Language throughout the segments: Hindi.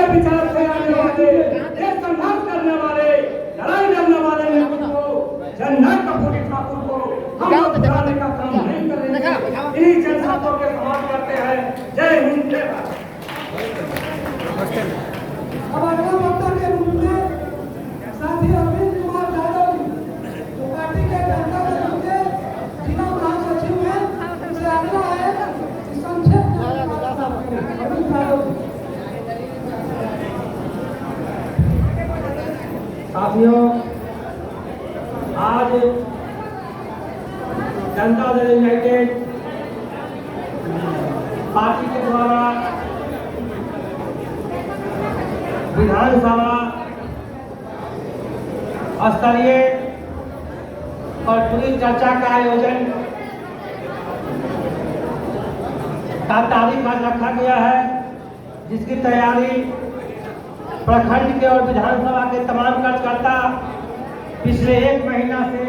नए विचार से आने वाले, देश संघर्ष करने वाले, लड़ाई लड़ने वाले नेता को, जननायक कपूरी ठाकुर को हम लोग गिराने का काम नहीं करेंगे। इन्हीं जनशब्दों के समाप्त करते हैं। जय हिंद, जय भारत। अब अगला वक्ता के रूप में साथी अरविंद कुमार यादव जी, जो पार्टी के जनता दल के जिला महासचिव हैं, उनसे आग्रह है कि संक्षेप में अरविंद यादव जी। साथियों, आज जनता दल यूनाइटेड पार्टी के द्वारा विधानसभा स्तरीय और पूरी चर्चा का आयोजन का तारीख आज रखा गया है, जिसकी तैयारी प्रखंड के और विधानसभा के तमाम कार्यकर्ता पिछले 1 महीना से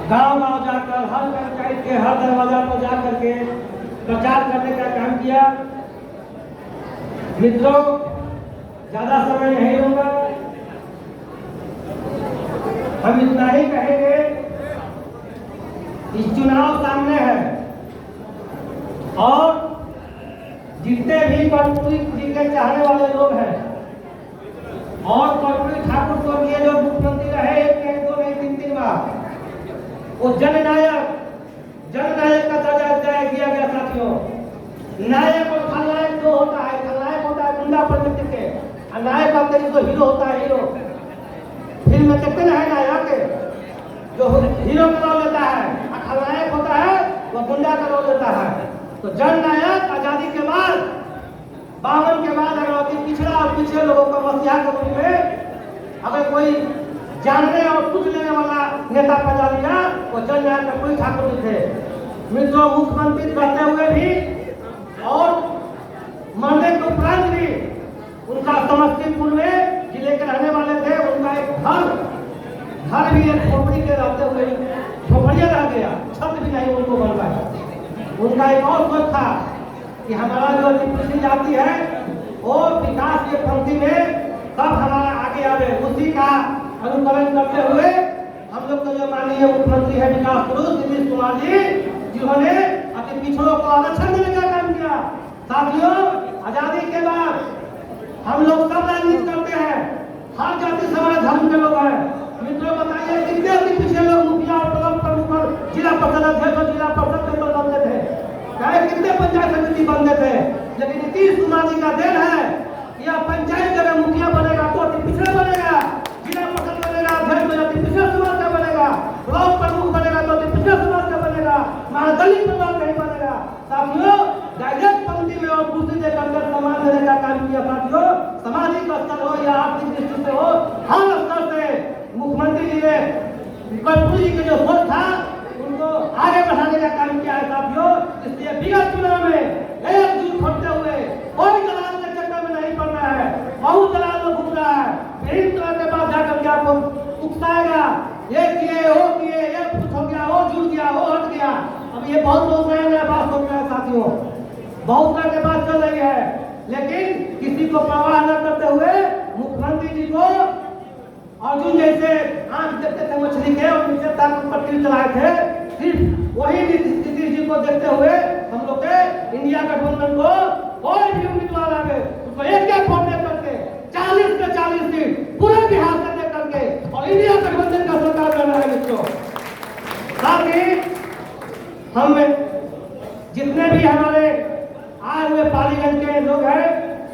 गांव-गांव जाकर हर पंचायत के हर दरवाजा पर जाकर के प्रचार करने का काम किया। मित्रों, ज्यादा समय नहीं होगा, हम इतना ही कहेंगे, इस चुनाव सामने है और जितने भी कर्पूरी जी के चाहने वाले लोग हैं और कर्पूरी ठाकुर को ये जो मुख्यमंत्री रहे 1 नहीं 2 नहीं 3 बार, वो जननायक का दर्जा दिया गया। साथियों, नायक और खलनायक जो होता है, खलनायक होता है गुंडा प्रवृत्ति के, और नायक होते हैं जो हीरो होता है। हीरो फिल्म में देखते ना है नायक जो हीरो का रोल लेता है, और खलनायक होता है वो गुंडा का रोल लेता है। तो जननायक आजादी के बाद 52 के बाद अगर पिछड़ा और पिछड़े लोगों को मसीहा के रूप में अगर कोई जानने और कुछ लेने वाला नेता पैदा लिया, वो जननायक कपूरी ठाकुर जी थे। मित्रों, मुख्यमंत्री करते हुए भी और मरने के उपरांत भी उनका समस्तीपुर में जिले के रहने वाले थे, उनका एक घर भी एक झोपड़ी के रहते हुए झोपड़िया रह गया, छत भी नहीं उनको बन पाया। उनका एक और सोच था कि हमारा जो पिछड़ी जाति है वो विकास के पंक्ति में कब हमारा आगे आवे, उसी का अनुकरण करते हुए हम लोग तो जो माननीय मुख्यमंत्री है विकास पुरुष नीतीश कुमार जी, जिन्होंने अपने पिछड़ों को आरक्षण देने का काम किया। साथियों, आजादी के बाद हम लोग सब राजनीति करते हैं, हर जाति समाज धर्म के लोग हैं। मित्रों, बताइए कितने अति पिछड़े लोग मुखिया और ब्लॉक प्रमुख, जिला परिषद अध्यक्ष और जिला परिषद मेंबर बनते थे, चाहे कितने पंचायत समिति बनते थे, लेकिन नीतीश कुमार जी का देन है, यह पंचायत जगह मुखिया बनेगा तो अति पिछड़ा बनेगा, जिला परिषद बनेगा अध्यक्ष तो अति पिछड़ा समाज का बनेगा, ब्लॉक प्रमुख बनेगा तो अति पिछड़ा समाज का बनेगा, महादलित समाज नहीं बनेगा। साथियों, डायरेक्ट पंक्ति में और दूसरी जगह अंदर सम्मान देने का काम किया। साथियों, सामाजिक स्तर हो या आर्थिक दृष्टि से हो, हर स्तर से मुख्यमंत्री जी ने कर्पूरी जी के जो सोच था उनको आगे बढ़ाने का काम किया है। साथियों, इसलिए विगत चुनाव में एकजुट होते हुए कोई दलाल के चक्कर में नहीं पड़ना है, बहुत दलाल लोग घूम रहा है, विभिन्न तरह के बात जाकर के आपको उकसाएगा, ये किए वो किए, ये कुछ हो गया, वो जुड़ गया, वो हट गया। अब ये बहुत लोग नया बात हो गया है। साथियों, बहुत तरह की बात चल रही है, लेकिन किसी को परवाह न करते हुए मुख्यमंत्री जी को अर्जुन जैसे आंख देखते थे मछली के और नीचे तक ऊपर तीर चलाए थे, सिर्फ वही नीतीश जी को देखते हुए हम लोग के इंडिया गठबंधन को कोई भी उम्मीदवार आगे उसको एक वोट दे करके 40 से 40 सीट पूरे बिहार से दे करके और इंडिया गठबंधन का सरकार बना है। मित्रों, साथ ही हम जितने भी हमारे आए हुए पालीगंज के लोग हैं,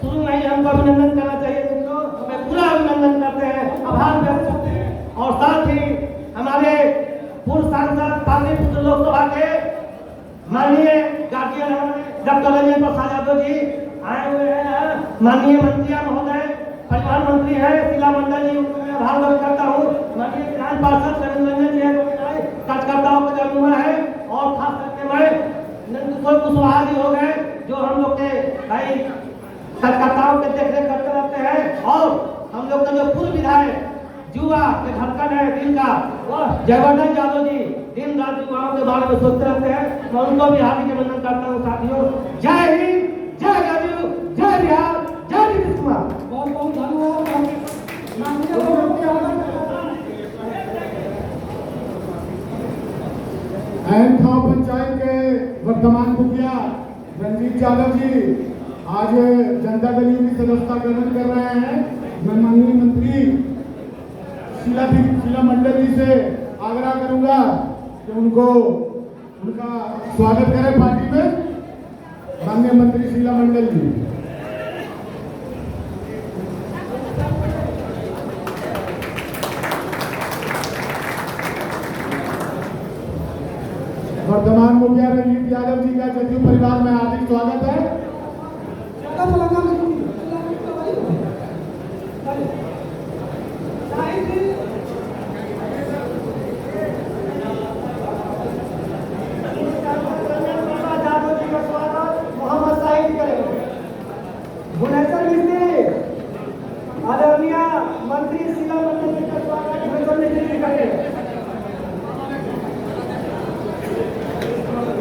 शुरू में ही हमको अभिनंदन करना चाहिए। मित्रों, हमें पूरा अभिनंदन करते हैं, आभार व्यक्त करते हैं। और साथ ही हमारे पूर्व सांसद पाटलिपुत्र लोकसभा के माननीय गार्जियन डॉक्टर रंजन प्रसाद यादव जी आए हुए हैं, माननीय मंत्री महोदय, परिवहन मंत्री है शीला मंडल जी, उनको मैं आभार व्यक्त करता हूँ। माननीय विधान पार्षद रविंद्र रंजन जी है, कार्यकर्ताओं का जन्म है, और खास करके मैं नंदकिशोर कुशवाहा जी हो गए जो हम लोग के भाई कार्यकर्ताओं के देखरेख करते रहते हैं। और हम लोग का जो पूर्व विधायक युवा के धड़कन है दिल का, वो जयवर्धन यादव जी दिन रात युवाओं के बारे में सोचते रहते हैं, मैं उनको भी हार्दिक अभिनंदन करता हूँ। साथियों, जय हिंद, जय जदयू, जय बिहार, जय नीतीश कुमार। बहुत बहुत धन्यवाद। हम माननीय मुख्यमंत्री ऐनखाव पंचायत के वर्तमान मुखिया रंजीत यादव जी आज जनता दल यू की सदस्यता ग्रहण कर रहे हैं। मैं माननीय मंत्री शीला मंडल जी से आग्रह करूंगा कि उनका स्वागत करें पार्टी में। माननीय मंत्री शीला मंडल जी। वर्तमान मुखिया रंजीत यादव जी का जदयू परिवार में हार्दिक स्वागत है। भुवनेश्वर मिस्त्री आदरणीय मंत्री शीला मंडल जी का स्वागत भुवनेश्वर मिस्त्री जी करेंगे।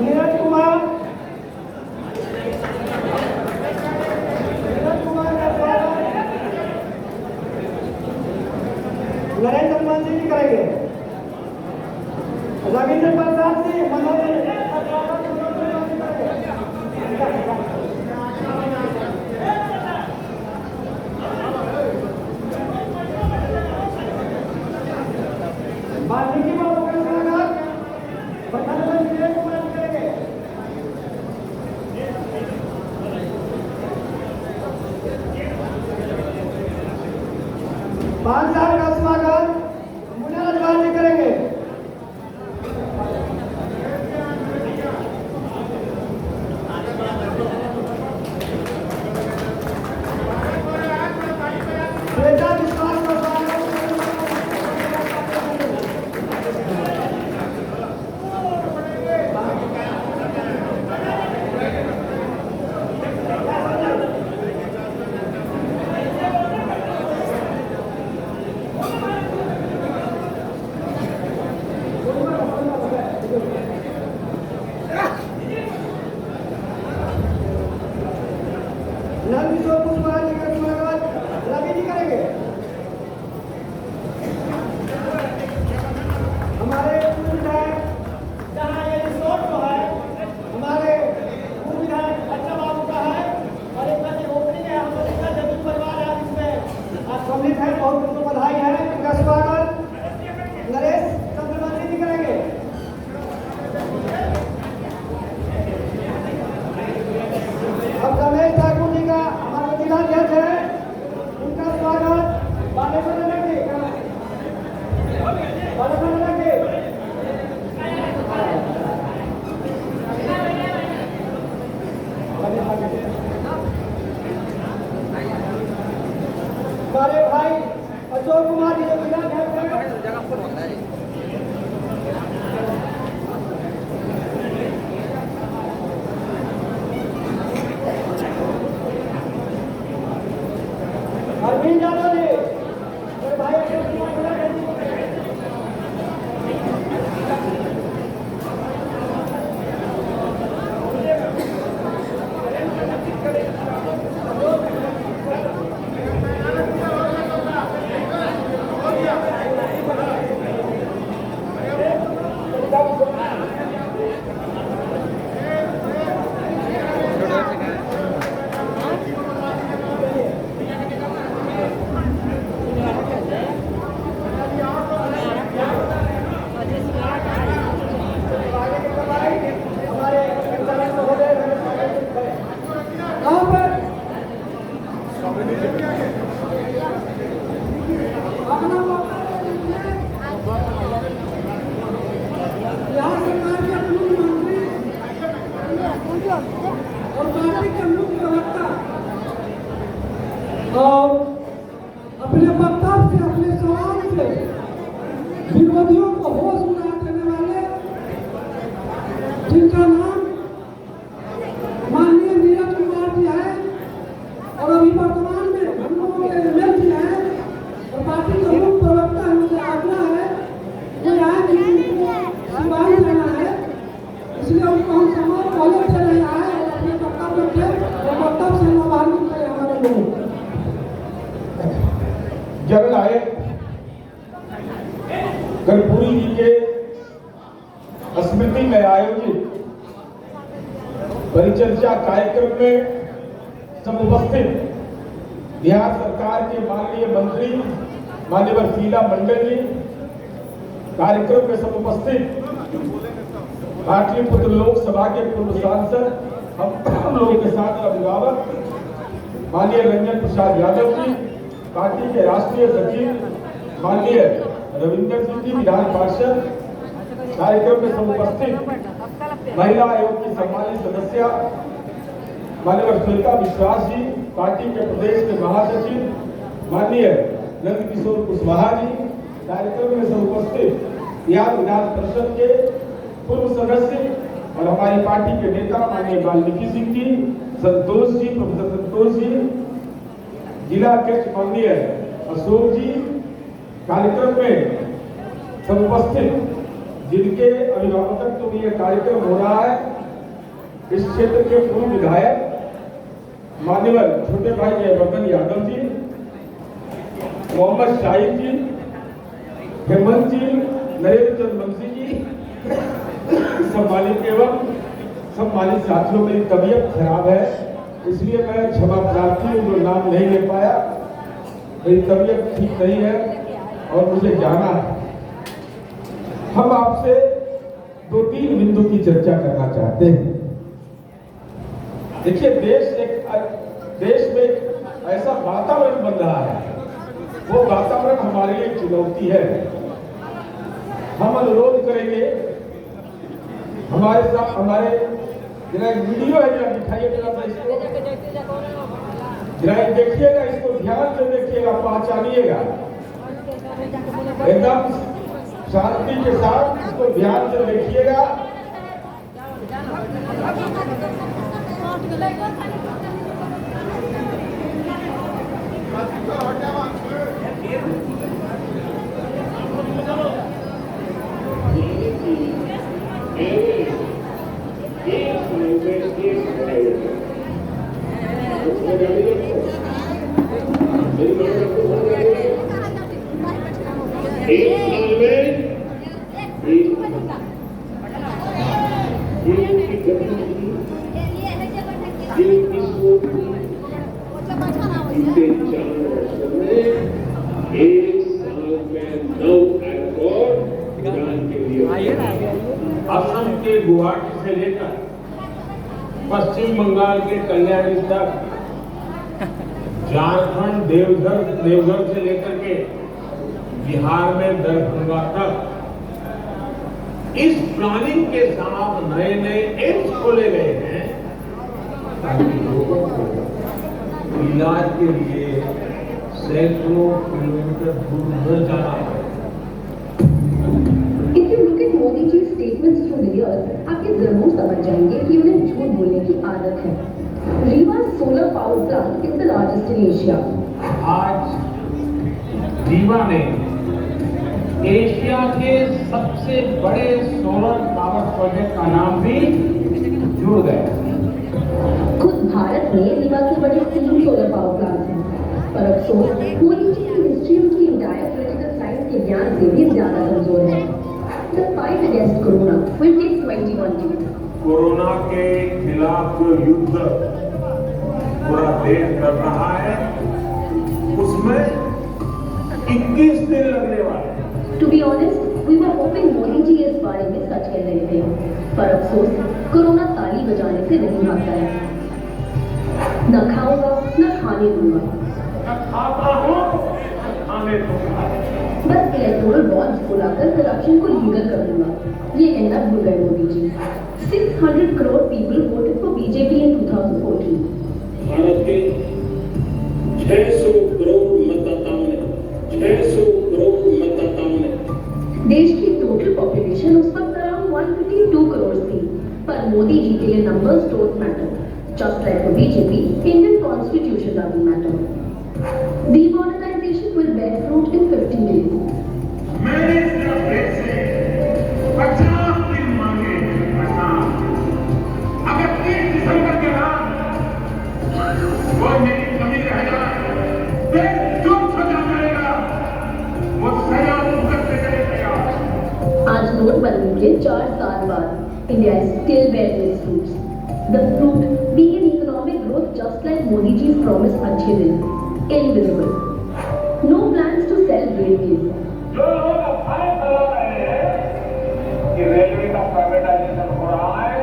नीरज कुमार का स्वागत नरेंद्र हनुमान जी करेंगे। रविंद्र प्रसाद जी मनोज का स्वागत वाल्मीकि बाबू का स्वागत प्रधानमंत्री नीरज कुमार जी करेंगे। पांच साल का स्वागत मुन्ना रजवाल जी करेंगे। श्वेता विश्वास का स्वागत नंदकिशोर कुशवाहा जी का स्वागत रवि जी करेंगे। हमारे पूर्व विधायक जहाँ ये रिसोर्ट जो है हमारे पूर्व विधायक बच्चा बाबू का है और एक बच्चे ओपनिंग है। हम लोग का जदयू परिवार है इसमें आज सम्मिलित है। बहुत उनको बधाई है। उनका स्वागत नरेश चंद्रवंशी जी करेंगे। अब रमेश ठाकुर जी का हमारे जिलाध्यक्ष है उनका स्वागत बालेश्वर नगर जी हमारे भाई अशोक कुमार जी जो जिलाध्यक्ष है। अरविंद यादव जी मेरे भाई अशोक कुमार जिलाध्यक्ष जी को करेंगे। और पार्टी के मुख्य प्रवक्ता और अपने वक्तव्य से अपने सवाल से विरोधियों को होश उड़ा देने वाले जिनका नाम माननीय नीरज कुमार जी है और अभी वर्तमान में हम लोगों के एमएल जी हैं और पार्टी के मुख्य प्रवक्ता है। उनसे आग्रह है वो यहाँ की सिपाही देना है, इसलिए उनको हम समाज पहले से रहे आए और अपने वक्तव्य से लाभान्वित करें हमारे लोग। नायक कर्पूरी जी के स्मृति में आयोजित परिचर्चा कार्यक्रम में सब उपस्थित बिहार सरकार के माननीय मंत्री मान्यवर शीला मंडल जी, कार्यक्रम में सब उपस्थित पाटलिपुत्र लोकसभा के पूर्व सांसद हम लोगों के साथ अभिभावक माननीय रंजन प्रसाद यादव जी, पार्टी के राष्ट्रीय सचिव माननीय रविंदर सिंह जी, विधान पार्षद, कार्यक्रम में सब उपस्थित महिला आयोग की सम्मानित सदस्य माननीय श्वेता विश्वास जी, पार्टी के प्रदेश के महासचिव माननीय नंद किशोर कुशवाहा जी, कार्यक्रम में सब उपस्थित बिहार विधान परिषद के पूर्व सदस्य और हमारी पार्टी के नेता माननीय वाल्मीकि सिंह जी, संतोष जी, प्रोफेसर संतोष जी, जिला अध्यक्ष माननीय अशोक जी, कार्यक्रम में सब उपस्थित जिनके अभिभावकत्व में यह कार्यक्रम हो रहा है, इस क्षेत्र के पूर्व विधायक मान्यवर छोटे भाई जयवर्धन यादव जी, मोहम्मद शाहिद जी, हेमंत जी, नरेंद्र चंद्र वंशी जी, सम्मानित एवं सम्मानित साथियों, मेरी तबीयत खराब है इसलिए मैं क्षमा प्रार्थी हूँ जो नाम नहीं ले पाया। मेरी तबीयत ठीक नहीं है और मुझे जाना है। हम आपसे 2-3 बिंदु की चर्चा करना चाहते हैं। देखिए, देश में ऐसा वातावरण बन रहा है, वो वातावरण हमारे लिए चुनौती है। हम अनुरोध करेंगे हमारे साथ, हमारे जरा वीडियो है, जरा दिखाइए जरा सा इसको, जरा देखिएगा, इसको ध्यान से देखिएगा, पहचानिएगा, एकदम शांति के साथ इसको ध्यान से देखिएगा। असम के गुवाहाटी से लेकर पश्चिम बंगाल के कल्याणी तक, झारखंड देवघर से लेकर के बिहार में दरभंगा तक इस प्लानिंग के साथ नए नए एम्स खोले गए हैं ताकि लोगों को इलाज के लिए सैकड़ों किलोमीटर दूर न जाना पड़े। If you look at Modi ji's statements through the years, आप ये जरूर समझ जाएंगे कि उन्हें झूठ बोलने की आदत है। Rewa solar power plant is the largest in Asia. आज रीवा ने एशिया के सबसे बड़े सोलर पावर प्रोजेक्ट का नाम भी जुड़ गया। खुद भारत में रीवा के बड़े 3 सोलर पावर प्लांट हैं, पर अफसोस मोदी जी की हिस्ट्री उनकी इंटायर पॉलिटिकल साइंस के ज्ञान से भी ज्यादा कमजोर है। The fight against Corona will take 21 days. Corona के खिलाफ जो युद्ध पूरा देश कर रहा है, उसमें 21 दिन लगने वाले हैं। To be honest, we were hoping Modi ji इस बारे में सच कह रहे थे, पर अफसोस कोरोना ताली बजाने से नहीं भागता है। न खाऊंगा न खाने दूंगा, खाता हूँ खाने दूंगा, बस इलेक्टोरल बॉन्ड्स बुलाकर करप्शन को लीगल कर दूंगा। ये कहना भूल गए Modi ji. 600 crore people voted for BJP in 2014। Bharat के 600 करोड़ मतदाताओं ने देश की टोटल पॉपुलेशन उस वक्त अराउंड 152 करोड़ थी, पर मोदी जी के लिए numbers don't matter. Just like for BJP, Indian Constitution doesn't matter. Demonetization will bear fruit in 50 days. मैंने सिर्फ देश से 50 दिन मांगे, 50। अगर 30 दिसंबर के बाद वो मेरी कमी रह जाए, फिर जो सजा मिलेगा के 4 साल बाद India is still bearing its fruits. The fruit being an economic growth just like Modi ji's promise अच्छे दिन, invisible. No plans to sell railways. जो लोग अफवाहें फैला रहे हैं कि रेलवे का प्राइवेटाइजेशन हो रहा है,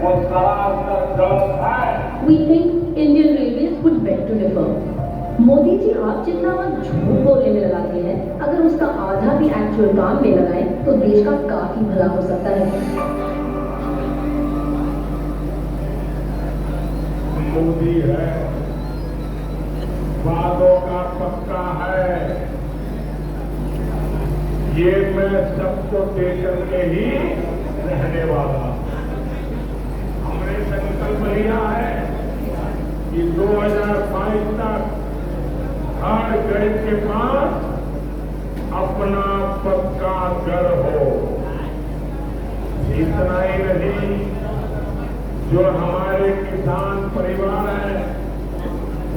वो सरासर गलत है। We think Indian Railways would beg to differ. Modi ji आप जितना वक्त झूठ बोलने में लगाते हैं, अगर उसका आधा भी एक्चुअल काम में लगाए तो देश का काफी भला हो सकता है। मोदी है, वादों का पक्का है, ये मैं सबको दे करके ही रहने वाला। हमने संकल्प लिया है कि 2022 तक हर गरीब के पास अपना पक्का घर हो। इतना ही नहीं, जो हमारे किसान परिवार हैं,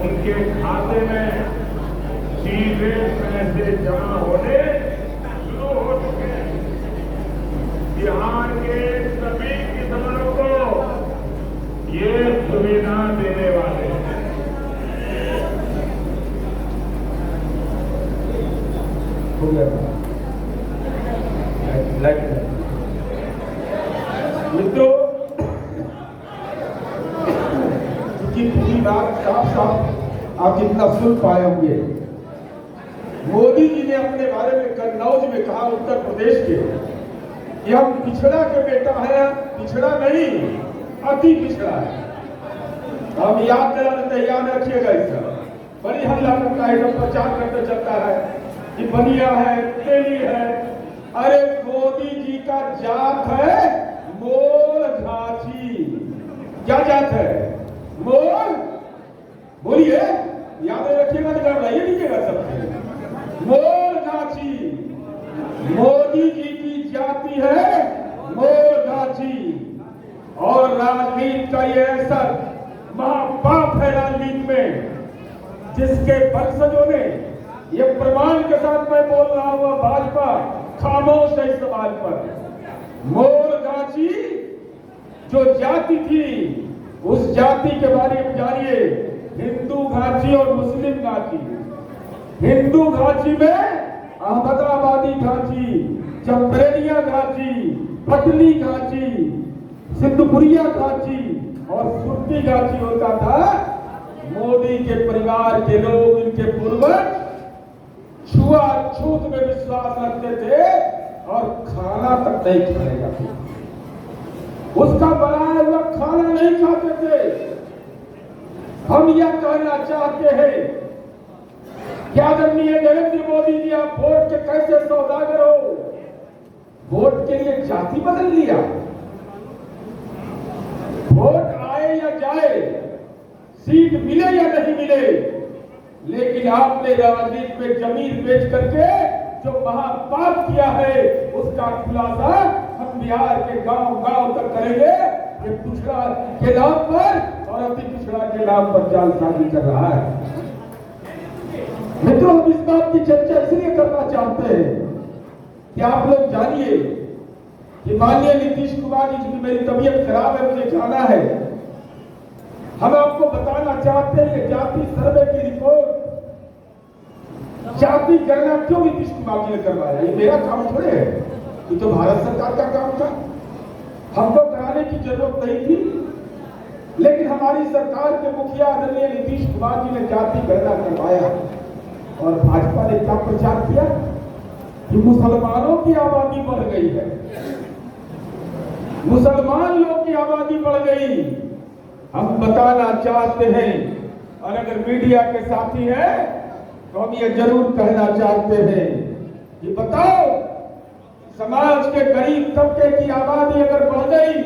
उनके खाते में सीधे पैसे जमा होने शुरू हो चुके हैं। बिहार के सभी किसानों को ये सुविधा देने वाले हैं। मित्रों, पूरी बात साफ साफ आप जितना सुन पाए होंगे, मोदी जी ने अपने बारे में कन्नौज में कहा, उत्तर प्रदेश के, कि हम पिछड़ा के बेटा है, पिछड़ा नहीं अति पिछड़ा है। हम याद दिलाते हैं, याद रखिएगा इसका। बड़ी हल्ला करता है, सब प्रचार करते चलता है कि बनिया है, तेली है। अरे मोदी जी का जात है मोल घाची। क्या जात है? मोल। बोलिए, याद रखिएगा, तो घबराइए लीजिएगा सबसे। मोल घाची मोदी जी की जाति है, मोल घाची। और राजनीति का ये असर महापाप है राजनीति में, जिसके वंशजों ने, ये प्रमाण के साथ मैं बोल रहा हूं, भाजपा खामोश है इस सवाल पर। मोल घाची जो जाति थी, उस जाति के बारे में जानिए। हिंदू घाची और मुस्लिम घाची। हिंदू घाची में अहमदाबादी घाची, चंद्रेलिया घाची, पटली घाची, सिद्धपुरिया घाची और सुरती घाची होता था। मोदी के परिवार के लोग, इनके पूर्वज छुआछूत में विश्वास रखते थे और खाना तक नहीं खाने जाते, उसका बनाया हुआ खाना नहीं खाते थे। हम यह कहना चाहते हैं कि आदरणीय नरेंद्र मोदी जी, आप वोट के कैसे सौदागर हो? वोट के लिए जाति बदल लिया। वोट आए या जाए, सीट मिले या नहीं मिले, लेकिन आपने राजनीति में जमीन बेच करके जो महापाप किया है, उसका खुलासा हम बिहार के गांव-गांव तक करेंगे। ये पिछड़ा के नाम पर और अति पिछड़ा के नाम पर जालसाजी कर रहा है। मित्रों, हम इस बात की चर्चा इसलिए करना चाहते हैं कि आप लोग जानिए कि माननीय नीतीश कुमार जी की मेरी तबीयत खराब है, मुझे जाना है। हम आपको बताना चाहते हैं कि जाति सर्वे की रिपोर्ट, जाति गणना क्यों नीतीश कुमार जी ने करवाया? ये मेरा काम थोड़े है, ये तो भारत सरकार का काम था। हमको कराने की जरूरत नहीं थी, लेकिन हमारी सरकार के मुखिया आदरणीय नीतीश कुमार जी ने जाति गणना करवाया। और भाजपा ने क्या प्रचार किया कि मुसलमानों की आबादी बढ़ गई है, मुसलमान लोगों की आबादी बढ़ गई। हम बताना चाहते हैं, और अगर मीडिया के साथी हैं तो हम ये जरूर कहना चाहते हैं कि बताओ, समाज के गरीब तबके की आबादी अगर बढ़ गई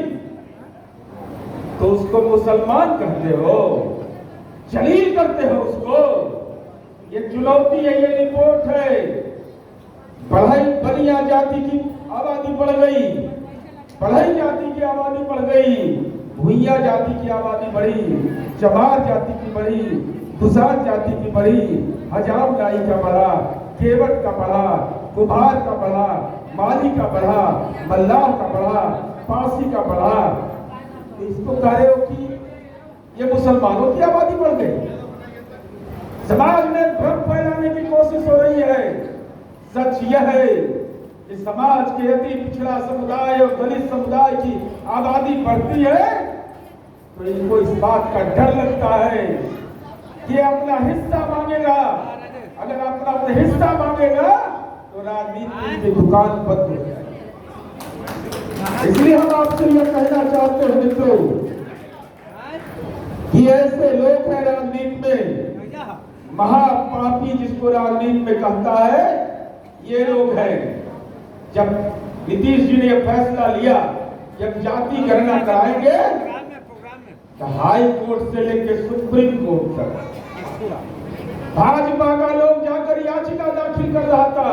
तो उसको मुसलमान कहते हो, जलील करते हो उसको। ये चुनौती है, ये रिपोर्ट है। पढ़ाई बनिया जाति की आबादी बढ़ गई, पढ़ाई जाति की आबादी बढ़ गई, भुइया जाति की आबादी बढ़ी, चमार जाति की बढ़ी, दुसाध जाति की बढ़ी, हजाम नाई का बढ़ा, केवट का बढ़ा, कुम्हार का बढ़ा, माली का बढ़ा, मल्लाह का बढ़ा, पारसी का बढ़ा। तो इसको कह रहे हो कि ये मुसलमानों की आबादी बढ़ गई। समाज में भ्रम फैलाने की कोशिश हो रही है। सच यह है कि समाज के अति पिछड़ा समुदाय और दलित समुदाय की आबादी बढ़ती है तो इनको इस बात का डर लगता है कि अपना हिस्सा मांगेगा। अगर अपना हिस्सा मांगेगा तो राजनीति की दुकान बंद हो जाएगी। इसलिए हम आपसे यह कहना चाहते हैं मित्रों कि ऐसे लोग हैं राजनीति में, महापापी जिसको राजनीति में कहता है, ये लोग हैं। जब नीतीश जी ने यह फैसला लिया जब जाति गणना कराएंगे तो हाई कोर्ट से लेकर सुप्रीम कोर्ट तक भाजपा का लोग जाकर याचिका दाखिल कर रहा था।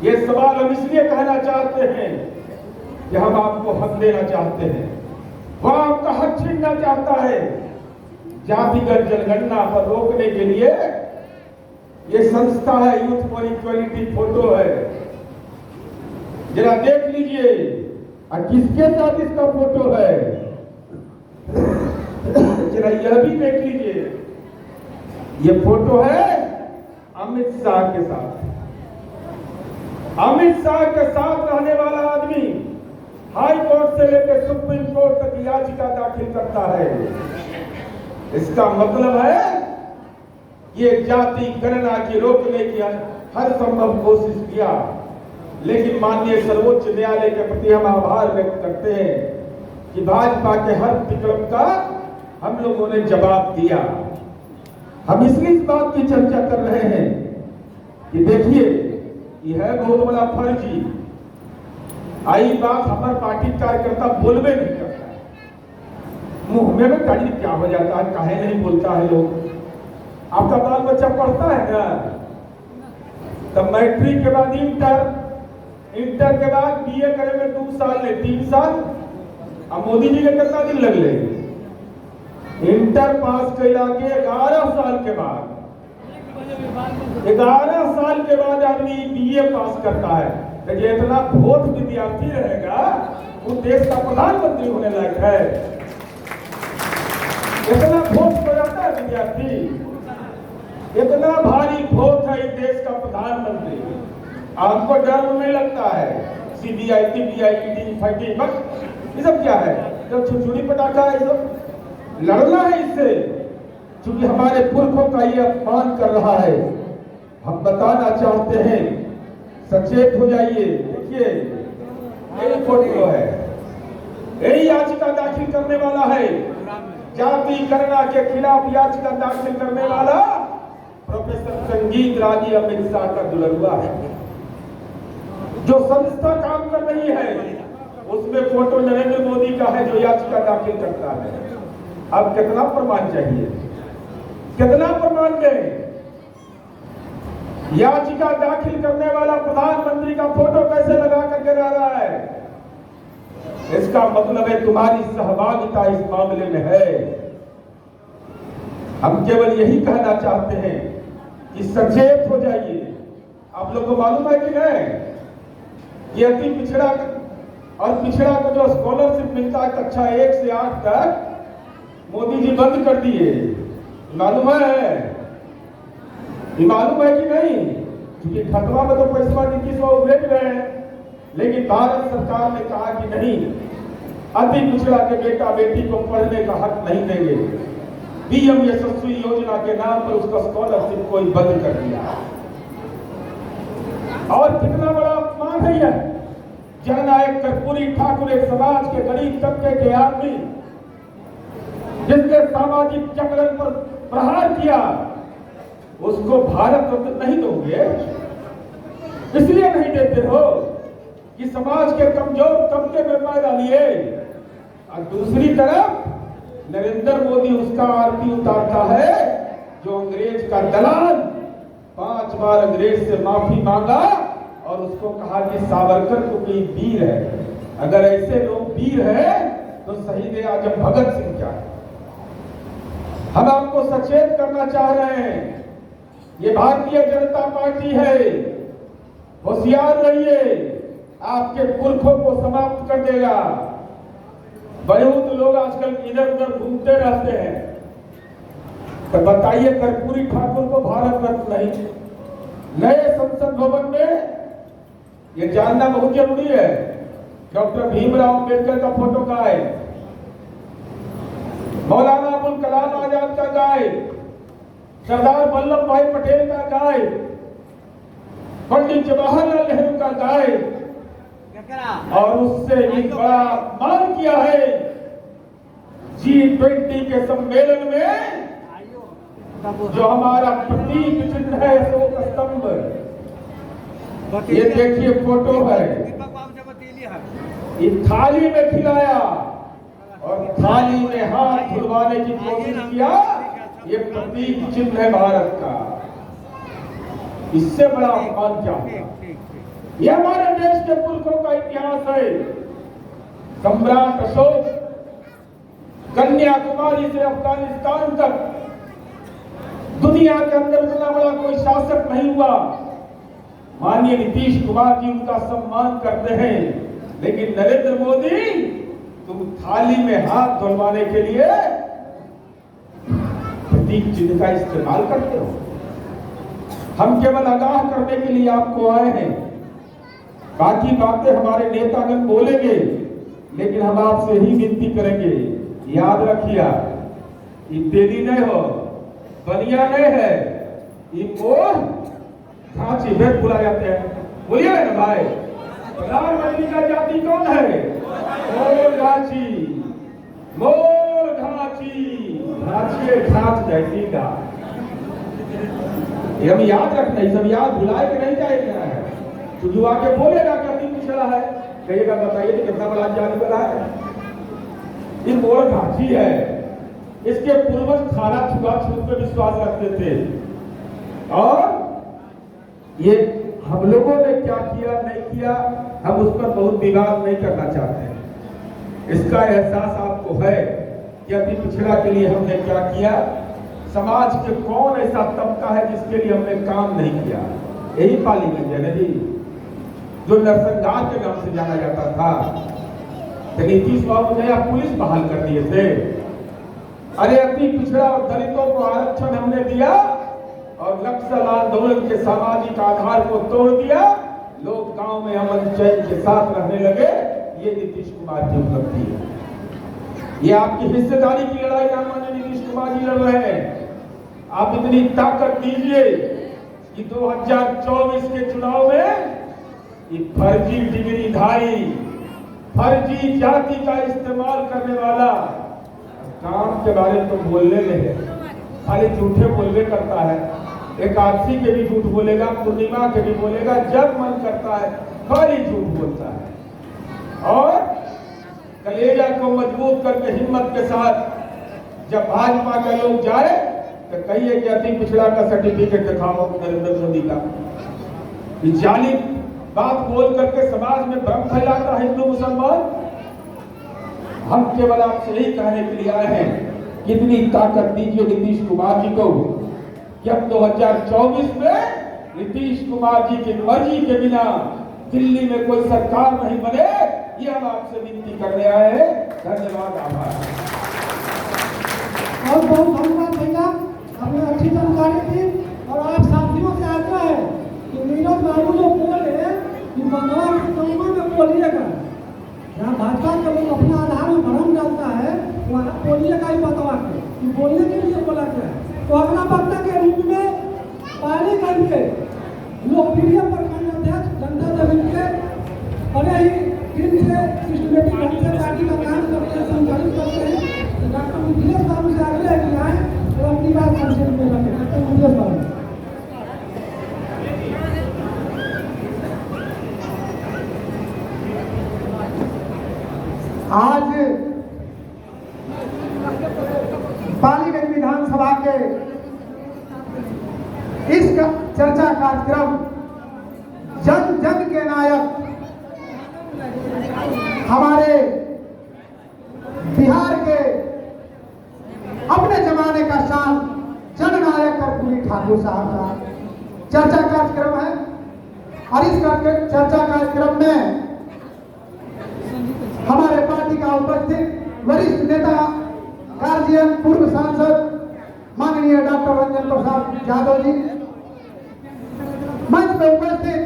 ये सवाल हम इसलिए कहना चाहते हैं कि हम आपको हक देना चाहते हैं, वह आपका हक छीनना चाहता है। जातिगत जनगणना पर रोकने के लिए ये संस्था है यूथ फॉर इक्वलिटी, फोटो है, जरा देख लीजिए। और किसके साथ इसका फोटो है जरा यह भी देख लीजिए। ये फोटो है अमित शाह के साथ। अमित शाह के साथ रहने वाला आदमी हाई कोर्ट से लेकर सुप्रीम कोर्ट तक याचिका दाखिल करता है। इसका मतलब है ये जाति गणना की रोकने की हर संभव कोशिश किया, लेकिन माननीय सर्वोच्च न्यायालय के प्रति हम आभार व्यक्त करते हैं कि भाजपा के हर विक्रम का हम लोगों ने जवाब दिया। हम इसलिए इस बात की चर्चा कर रहे हैं कि देखिए यह है बहुत बड़ा फर्जी। आई बात हमारे पार्टी कार्यकर्ता बोलवे नहीं करता, मुंह में कड़ी क्या हो जाता है, काहे नहीं बोलता है लोग। आपका बाल बच्चा पढ़ता है ना, तब मैट्रिक के बाद इंटर के बाद बीए करे में 2 साल ले 3 साल। अब मोदी जी के कितना दिन लगले? इंटर पास कैला के 11 साल के बाद, 11 साल के बाद आदमी बीए पास करता है। तो ये इतना भोट विद्यार्थी रहेगा वो देश का प्रधानमंत्री होने लायक है। इतना भोट हो जाता है विद्यार्थी, इतना भारी भोट है इस देश का प्रधानमंत्री। आपको डर नहीं लगता है? सीबीआई, टीबीआई, ईडी, फाइटिंग, ये सब क्या है? जब छुरछुरी पटाखा है, सब लड़ना है इससे, क्योंकि हमारे पुरखों का ये अपमान कर रहा है। हम बताना चाहते हैं, सचेत हो जाइए। देखिए यही फोटो है, यही याचिका दाखिल करने वाला है, जाति गणना के खिलाफ याचिका दाखिल करने वाला प्रोफेसर संगीत राजी अमित शाह का दुल्हरुआ है। जो संस्था काम कर रही है उसमें फोटो नरेंद्र मोदी का है जो याचिका दाखिल करता है। अब कितना प्रमाण चाहिए, कितना प्रमाण दें? याचिका दाखिल करने वाला प्रधानमंत्री का फोटो कैसे लगा करके रह रहा है? इसका मतलब है तुम्हारी सहभागिता इस मामले में है। हम केवल यही कहना चाहते हैं कि सचेत हो जाइए। आप लोग को मालूम है कि नहीं कि अति पिछड़ा और पिछड़ा को जो स्कॉलरशिप मिलता है कक्षा 1 से 8 तक मोदी जी बंद कर दिए। मालूम है? ये मालूम है कि नहीं? क्योंकि खतवा में तो पैसा 2100 भेज रहे हैं, लेकिन भारत सरकार ने कहा कि नहीं, अति पिछड़ा के बेटा बेटी को पढ़ने का हक नहीं देंगे। पीएम यशस्वी योजना के नाम पर उसका स्कॉलरशिप को बंद कर दिया। और कितना बड़ा अपमान है यह। जननायक कर्पूरी ठाकुर एक समाज के गरीब तबके के आदमी जिसके सामाजिक जागरण पर प्रहार किया, उसको भारत रत्न नहीं दोगे? इसलिए नहीं देते हो कि समाज के कमजोर तबके में पैदा लिए, और दूसरी तरफ नरेंद्र मोदी उसका आरती उतारता है जो अंग्रेज का दलाल 5 बार अंग्रेज से माफी मांगा और उसको कहा कि सावरकर को कोई वीर है। अगर ऐसे लोग वीर हैं तो शहीद आजम भगत सिंह क्या है? हम आपको सचेत करना चाह रहे हैं, ये भारतीय जनता पार्टी है, होशियार रहिए, आपके पुरखों को समाप्त कर देगा। बहुत लोग आजकल इधर उधर घूमते रहते हैं, तो बताइए कर्पूरी ठाकुर को भारत रत्न नहीं। नए संसद भवन में ये जानना बहुत जरूरी है, डॉक्टर भीमराव अंबेडकर का फोटो का है, मौलाना अबुल कलाम आजाद का गाय, सरदार वल्लभ भाई पटेल का गाय, पंडित जवाहरलाल नेहरू का गाय, और उससे भी बड़ा मान किया है G20 के सम्मेलन में जो हमारा प्रतीक चिन्ह है अशोक स्तंभ, ये देखिए फोटो है, ये थाली में खिलाया और थाली में हाथ धुलवाने की कोशिश किया, ये प्रतीक चिन्ह है भारत का। इससे बड़ा अपमान क्या होगा? ये हमारे देश के पुरखों का इतिहास है। सम्राट अशोक कन्याकुमारी से अफगानिस्तान तक दुनिया के अंदर इतना बड़ा कोई शासक नहीं हुआ। माननीय नीतीश कुमार जी उनका सम्मान करते हैं, लेकिन नरेंद्र मोदी तुम थाली में हाथ धुलवाने के लिए प्रतीक चिन्ह का इस्तेमाल करते हो। हम केवल आगाह करने के लिए आपको आए हैं, बाकी बातें हमारे नेतागण बोलेंगे, लेकिन हम आपसे ही विनती करेंगे, याद रखिए ये तेली नहीं हो, बनिया नहीं है, ये मोर घाची भेद बुला जाते हैं। बोलिए ना भाई, प्रधानमंत्री का जाति कौन है? मोर घाची, मोर घाची, घाची घाच जाती का। ये हम याद रखना, ये सब याद भुलाए के नहीं जाएगा है। तो जो आके बोलेगा कि अभी पिछड़ा है, कहिएगा बताइए तो कितना बड़ा जाने वाला है। ये मोर घाची है, इसके पूर्वज खाना छुआछूत पे विश्वास रखते थे, और ये हम लोगों ने क्या किया नहीं किया, हम उस पर बहुत विवाद नहीं करना चाहते हैं। इसका एहसास आपको है कि अति पिछड़ा के लिए हमने क्या किया, समाज के कौन ऐसा तबका है जिसके लिए हमने काम नहीं किया। यही पालीगंज है जी, जो नरसंहार के नाम से जाना जाता था, तो नीतीश बाबू ने पुलिस बहाल कर दिए थे। अरे अति पिछड़ा और दलितों को आरक्षण हमने दिया और नक्सल आंदोलन के सामाजिक आधार को तोड़ दिया, लोग गांव में अमन चैन के साथ रहने लगे। ये नीतीश कुमार की उपलब्धि है। ये आपकी हिस्सेदारी की लड़ाई माननीय नीतीश कुमार जी लड़ रहे हैं। आप इतनी ताकत दीजिए कि 2024 के चुनाव में ये फर्जी डिग्रीधारी, फर्जी जाति का इस्तेमाल करने वाला काम के बारे में तो बोलने में खाली झूठे बोलने करता है। एकादशी के भी झूठ बोलेगा, पूर्णिमा के भी बोलेगा, जब मन करता है खाली झूठ बोलता है। और कलेजा को मजबूत करके हिम्मत के साथ जब भाजपा के लोग जाए तो कहिए कि अति पिछड़ा का सर्टिफिकेट दिखाओ नरेंद्र मोदी का। जाली बात बोल करके समाज में भ्रम फैलाता है हिंदू मुसलमान। हम केवल आपसे यही कहने के लिए आए हैं, कितनी ताकत दीजिए नीतीश कुमार जी को कि अब 2024 में नीतीश कुमार जी की मर्जी के बिना दिल्ली में कोई सरकार नहीं बने। ये हम आपसे विनती करने आए हैं। धन्यवाद, आभार। और बहुत धन्यवाद भैया, हमें अच्छी जानकारी दी। और आप साथियों से आग्रह है कि नीरज बाबू जो बोले कि बंगला के कामों में बोलिएगा, जहाँ भाजपा के लोग अपना आधार में भ्रम डालता है, वहाँ बोलिएगा ही बतवा के कि बोलने के लिए बोला गया। तो अगला वक्ता के रूप में पालीगंज के लोकप्रिय प्रखंड अध्यक्ष जनता दल के बड़े ही दिन से सिस्टमेटिक ढंग से पार्टी का काम करते हैं, संचालित करते हैं, डॉक्टर मिथिलेश बाबू से आग्रह है कि आए और अपनी बात संक्षेप में रखें। डॉक्टर मिथिलेश बाबू। आज पालीगंज विधानसभा के इस चर्चा कार्यक्रम जन जन के नायक हमारे बिहार के अपने जमाने का शान जननायक कर्पूरी ठाकुर साहब का चर्चा कार्यक्रम है। और इस चर्चा कार्यक्रम में हमारे पार्टी का उपस्थित वरिष्ठ नेता गार्जियन पूर्व सांसद माननीय डॉक्टर रंजन प्रसाद यादव जी, मंच में उपस्थित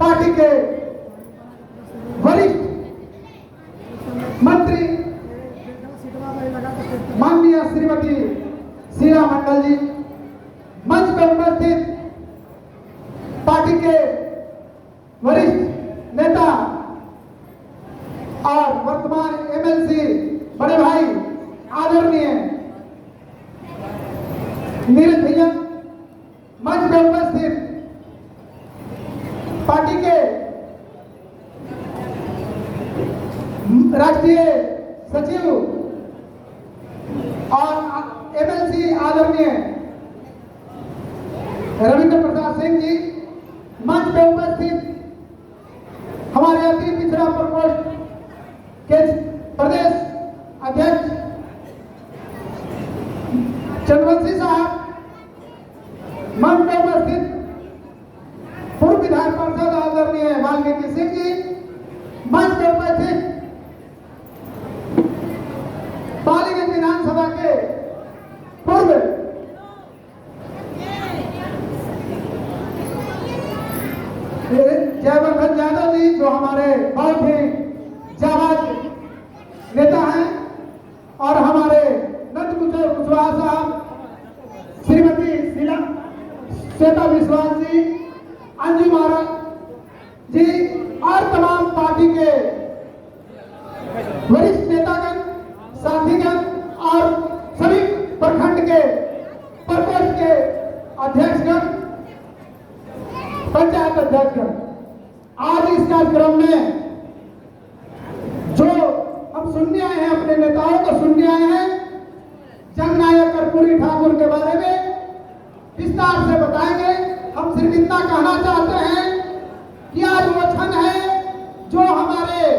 पार्टी के वरिष्ठ मंत्री माननीय श्रीमती शीला मंडल जी, मंच पर उपस्थित पार्टी के वरिष्ठ नेता और वर्तमान एमएलसी बड़े भाई आदरणीय नीरज भैया, मंच पर उपस्थित पार्टी के राष्ट्रीय सचिव और एमएलसी आदरणीय रविंद्र प्रसाद सिंह जी, मंच पे उपस्थित हमारे अति पिछड़ा प्रकोष्ठ के प्रदेश अध्यक्ष चंद्रवंशी साहब, मंच पे उपस्थित पूर्व विधान पार्षद आदरणीय वाल्मीकि सिंह जी, मंच पे उपस्थित पालीगंज विधानसभा के पूर्व जयवर्धन यादव जी, जो हमारे बहुत ही जाबाज नेता हैं, और हमारे नंदकिशोर कुशवाहा साहब, श्रीमती श्वेता विश्वास जी, अंजू महाराज जी और तमाम पार्टी के वरिष्ठ नेतागण, साथीगण और सभी प्रखंड के प्रकोष्ठ के अध्यक्षगण, पंचायत अध्यक्षगण, आज इस कार्यक्रम में जो हम सुनने आए हैं, अपने नेताओं को सुनने आए हैं, जननायक कर्पूरी ठाकुर के बारे में विस्तार से बताएंगे। हम सिर्फ इतना कहना चाहते हैं कि आज वो क्षण है जो हमारे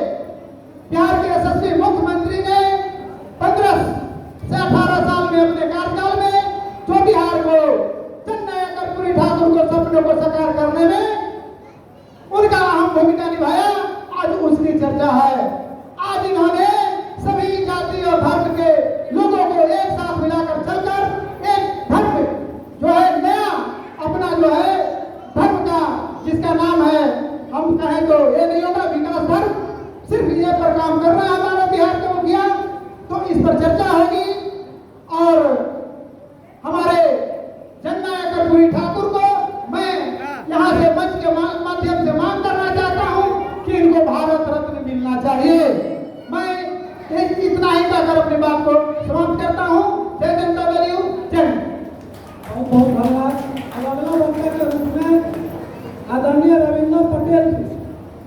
प्यार के यशस्वी मुख्यमंत्री ने 15 से 18 साल में अपने कार्यकाल में जो बिहार को जननायक कर्पूरी ठाकुर को सपनों को साकार करने में उनका अहम भूमिका निभाया, आज उसकी चर्चा है। आज इन्होंने सभी जाति और धर्म के लोगों को एक साथ मिलाकर चलकर एक धर्म जो है नया अपना जो है धर्म का, जिसका नाम है, हम कहें तो ये नहीं होगा विकास धर्म, सिर्फ ये पर काम कर रहा है हमारा बिहार का मुखिया। तो इस पर चर्चा होगी और हमारे जननायक कर्पूरी ठाकुर को मैं यहाँ से मंच के माध्यम से मांग करना चाहता हूँ कि इनको भारत रत्न मिलना चाहिए। मैं इतना ही कहकर अपनी बात को समाप्त करता हूँ। जय जनता दल यू, जय। बहुत बहुत धन्यवाद। अब अगला वक्ता के रूप में आदरणीय रविंद्र पटेल जी,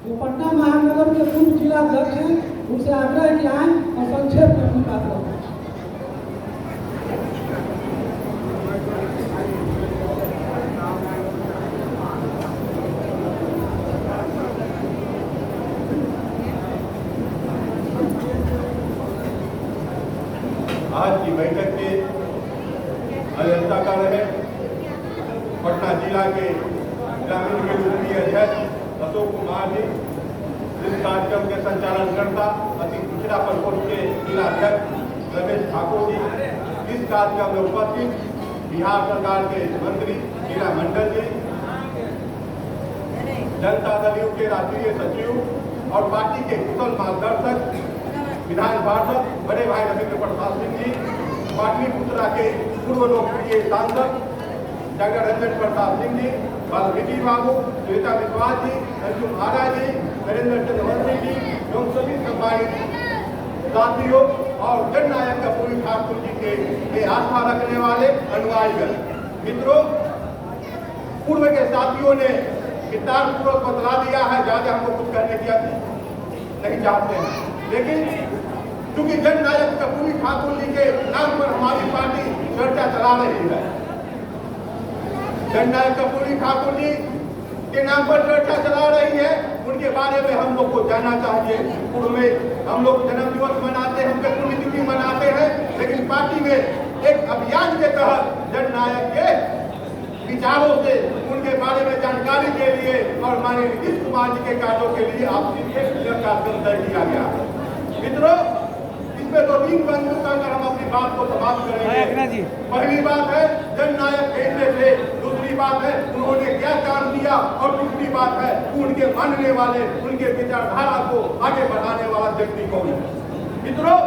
जो पटना महानगर के पूर्व जिला अध्यक्ष हैं, उनसे आग्रह किया है और संक्षेप में अपनी बात रखें। आज की बैठक की अध्यक्षता कर रहे पटना जिला के ग्रामीण के यूपी अध्यक्ष अशोक कुमार जी, इस कार्यक्रम के संचालनकर्ता अति पिछड़ा प्रकोष्ठ के जिला अध्यक्ष रमेश ठाकुर जी, इस कार्यक्रम में उपस्थित बिहार सरकार के मंत्री शीला मंडल जी, जनता दल यू के राष्ट्रीय सचिव और पार्टी के कुशल मार्गदर्शक विधान पार्षद बड़े भाई रविंद्र प्रसाद सिंह जी, पाटलिपुत्रा के पूर्व लोकप्रिय सांसद डॉक्टर रंजन प्रसाद सिंह जी, वाल्मीकि बाबू, श्वेता विश्वास जी, अंजू महाराज जी, नरेंद्र चंद्रवंशी जी, एवं सभी सम्मानित साथियों और जननायक कर्पूरी ठाकुर जी के आस्था रखने वाले अनुयायीगण मित्रों, पूर्व के साथियों ने विस्तार पूर्वक बतला दिया है, ज्यादा हमको कुछ करने की नहीं चाहते हैं, लेकिन क्योंकि जननायक कर्पूरी ठाकुर जी के नाम पर हमारी पार्टी चर्चा चला रही है। जननायक कर्पूरी ठाकुर जी के नाम पर चर्चा चला रही है, उनके बारे में हम लोग को जानना चाहिए। पूर्व में हम लोग जन्म दिवस मनाते हैं, उनके पुण्यतिथि मनाते हैं, लेकिन पार्टी में एक अभियान के तहत जननायक के विचारों से, उनके बारे में जानकारी के लिए और माननीय नीतीश कुमार जी के कार्यों के लिए आपके लिए क्लियर कार्यक्रम तय किया गया। मित्रों, इसमें 2-3 बिंदु कर हम अपनी बात को समाप्त करेंगे। पहली बात है जननायक कहने से, दूसरी बात है उन्होंने क्या काम किया, और तीसरी बात है उनके मानने वाले, उनके विचारधारा को आगे बढ़ाने वाला व्यक्ति कौन है। मित्रों,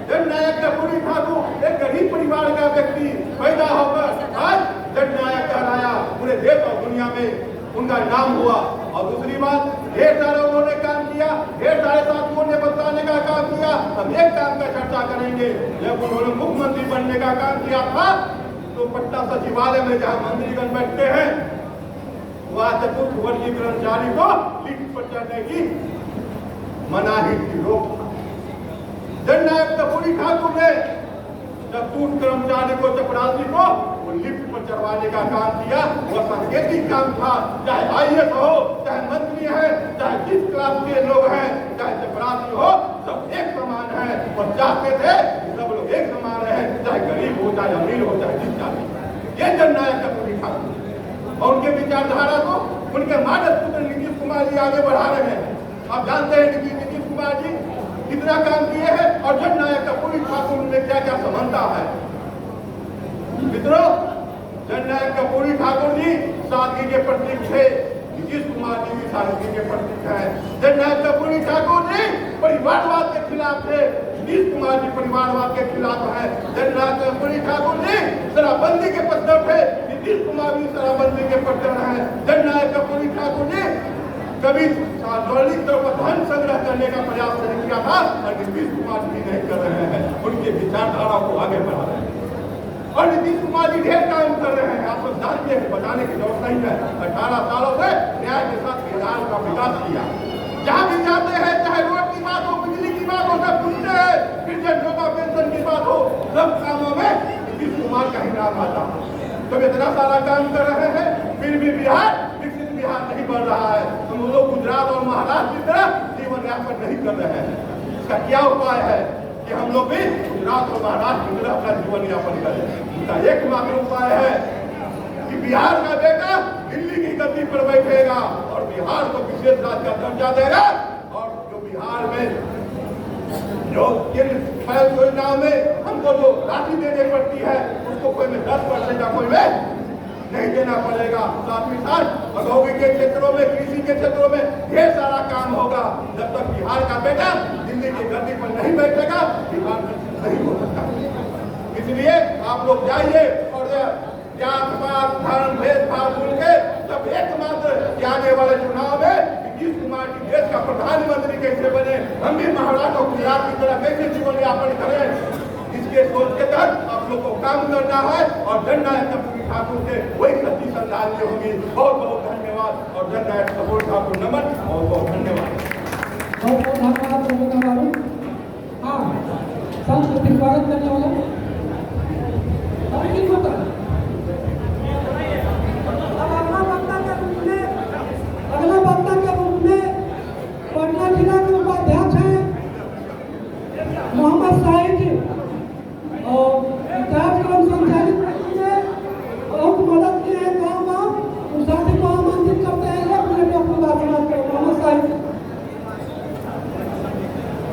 जननायक कर्पूरी ठाकुर एक गरीब परिवार का व्यक्ति पैदा होकर आज जननायक कहलाया, पूरे देश और दुनिया में उनका नाम हुआ। और दूसरी बात, ढेर सारा उन्होंने काम किया, ढेर सारे साथियों ने बताने का काम किया। हम एक काम का चर्चा करेंगे, जब उन्होंने मुख्यमंत्री बनने का काम किया था तो पटना सचिवालय में जहां मंत्रीगण बैठते हैं वहां चतुर्थ वर्गीय कर्मचारी को लिफ्ट पर चढ़ने की मनाही थी, रोक था। जननायक कर्पूरी ठाकुर ने चतुर्थ कर्मचारी को, चपरासी को वो लिफ्ट पर चढ़वाने का काम किया। वह सांकेतिक काम था, चाहे IAS हो, चाहे मंत्री है, चाहे जिस क्लास के लोग हैं, चाहे चपरासी हो, सब एक समान है और चाहते थे सब लोग एक समान रहे, चाहे गरीब हो, चाहे अमीर हो, चाहे जिस जाति। ये जननायक कर्पूरी ठाकुर और उनके विचारधारा को उनके मानस पुत्र नीतीश कुमार जी आगे बढ़ा रहे हैं। आप जानते हैं नीतीश कुमार जी कितना काम किए हैं और जननायक कर्पूरी ठाकुर में क्या क्या समानता है। मित्रों, जननायक कर्पूरी ठाकुर जी सादगी के प्रतीक थे, नीतीश कुमार जी भी सादगी के प्रतीक हैं। जननायक कर्पूरी ठाकुर जी परिवारवाद के खिलाफ थे, नीतीश कुमार जी परिवारवाद के खिलाफ है। जननायक कर्पूरी ठाकुर जी शराबबंदी के पक्षधर थे, नीतीश कुमार भी शराबबंदी के पक्षधर हैं। जननायक कर्पूरी ठाकुर जी कभी सार्वजनिक तौर पर धन संग्रह करने का प्रयास नहीं किया था और नीतीश कुमार जी नहीं कर रहे हैं, उनके विचारधारा को आगे बढ़ा रहे हैं। और नीतीश कुमार जी ढेर काम कर रहे हैं, आप सब जानते हैं, बताने की जरूरत नहीं है। 18 सालों से न्याय के साथ बिहार का विकास किया। जहाँ भी जाते हैं, चाहे रोड की बात हो, बिजली की बात हो, सब सुनते हैं, फिर जनता पेंशन की बात हो, सब कामों में नीतीश कुमार का ही नाम आता है। तो इतना सारा काम कर रहे हैं, फिर भी बिहार बिहार नहीं बढ़ रहा है। हम लोग गुजरात और महाराष्ट्र की तरह जीवन यापन नहीं कर रहे हैं। इसका क्या उपाय है कि हम लोग भी गुजरात और महाराष्ट्र की तरह अपना जीवन यापन करें। इसका एकमात्र उपाय है कि बिहार का बेटा दिल्ली की गद्दी पर बैठेगा और बिहार को विशेष राज्य का दर्जा देगा। और जो बिहार में जो योजनाओं में हमको जो राशि देनी पड़ती है उसको कोई में 10% का, कोई में नहीं देना पड़ेगा। साथ ही साथ औद्योगिक के क्षेत्रों में, कृषि के क्षेत्रों में ढेर सारा काम होगा। जब तक बिहार का बेटा दिल्ली की गद्दी पर नहीं बैठेगा, बिहार नहीं हो सकता। इसलिए आप लोग जाइए और जात पात धर्म भेदभाव भूल के जब एकमात्र आने वाले चुनाव में नीतीश कुमार जी देश का प्रधानमंत्री कैसे बने, हम भी महाराष्ट्र और गुजरात की तरह कैसे जीवन यापन करें, इसके सोच के तहत आप लोग को काम करना है। और जननायक कर्पूरी ठाकुर से वही सच्ची श्रद्धांजलि होगी। बहुत बहुत धन्यवाद और जननायक कर्पूरी ठाकुर नमन, बहुत बहुत धन्यवाद। बहुत बहुत धन्यवाद। हाँ, संस्कृति स्वागत करने वाला अगला वक्ता के रूप में पटना जिला के उपाध्यक्ष हैं मोहम्मद साहिब जी और कार्यक्रम संचालित करने में बहुत मदद किए हैं। गाँव उस साथी को आमंत्रित करते हैं, एक मिनट में अपनी बात समाप्त करें। मोहम्मद साहिब,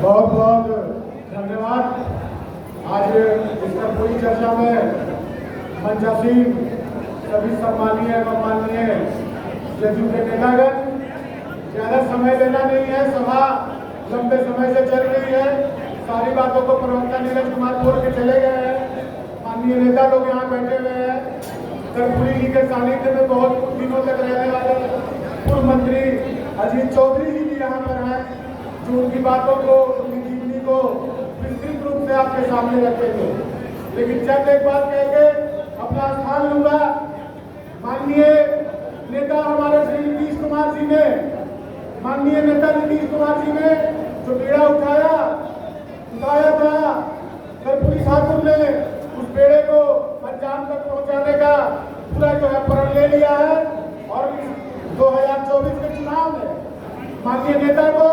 बहुत बहुत धन्यवाद। आज इसका पूरी चर्चा में मंचासीन सभी सम्मानीय एवं माननीय जदयू के नेतागण, ज्यादा समय लेना नहीं है, सभा लंबे समय से चल रही है, सारी बातों को प्रवक्ता नीरज कुमार बोल के चले गए हैं। माननीय नेता लोग यहाँ बैठे हुए हैं। कर्पूरी जी के सानिध्य में बहुत दिनों तक रहने वाले पूर्व मंत्री अजीत चौधरी जी भी यहाँ पर हैं, जो उनकी बातों को, उनकी जीवनी को विस्तृत रूप से आपके सामने रखेंगे। लेकिन चंद एक बात कह के अपना स्थान लूंगा। माननीय नेता हमारे श्री नीतीश कुमार जी ने, माननीय नेता नीतीश कुमार जी ने जो बेड़ा उठाया था, कर्पूरी ठाकुर ने उस बेड़े को अंजाम तक पहुंचाने का पूरा जो है प्रण ले लिया है। और 2024 के चुनाव में माननीय नेता को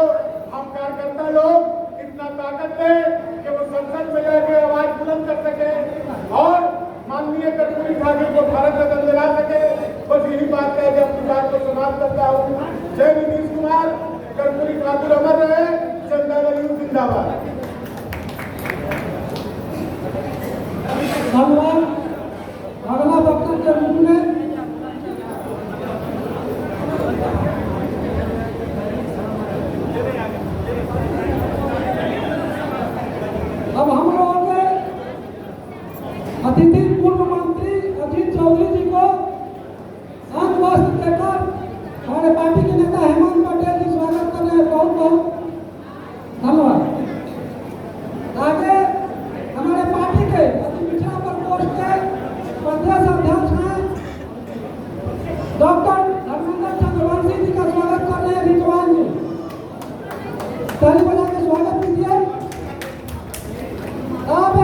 हम कार्यकर्ता लोग इतना ताकत दें कि वो संसद में जाके आवाज बुलंद कर सके और माननीय कर्पूरी ठाकुर को भारत रत्न दिला सके। बस यही बात कह के अपनी बात को समाप्त करता हूँ। जय नीतीश कुमार, कर्पूरी ठाकुर अमर रहे, जनता दल यूथ जिंदाबाद। धन्यवाद। अगला वक्ता के रूप में अब हम लोगों के अतिथि पूर्व मंत्री अजीत चौधरी जी को शांत वस्त्र देकर हमारे पार्टी के नेता हेमंत पटेल जी स्वागत कर रहे हैं। बहुत बहुत धन्यवाद। आगे हमारे पार्टी के अति पिछड़ा प्रकोष्ठ के प्रदेश अध्यक्ष हैं डॉक्टर धर्मेंद्र चंद्रवंशी जी का स्वागत कर रहे हैं। रिजवान जी ताली बजा के स्वागत कीजिए। अब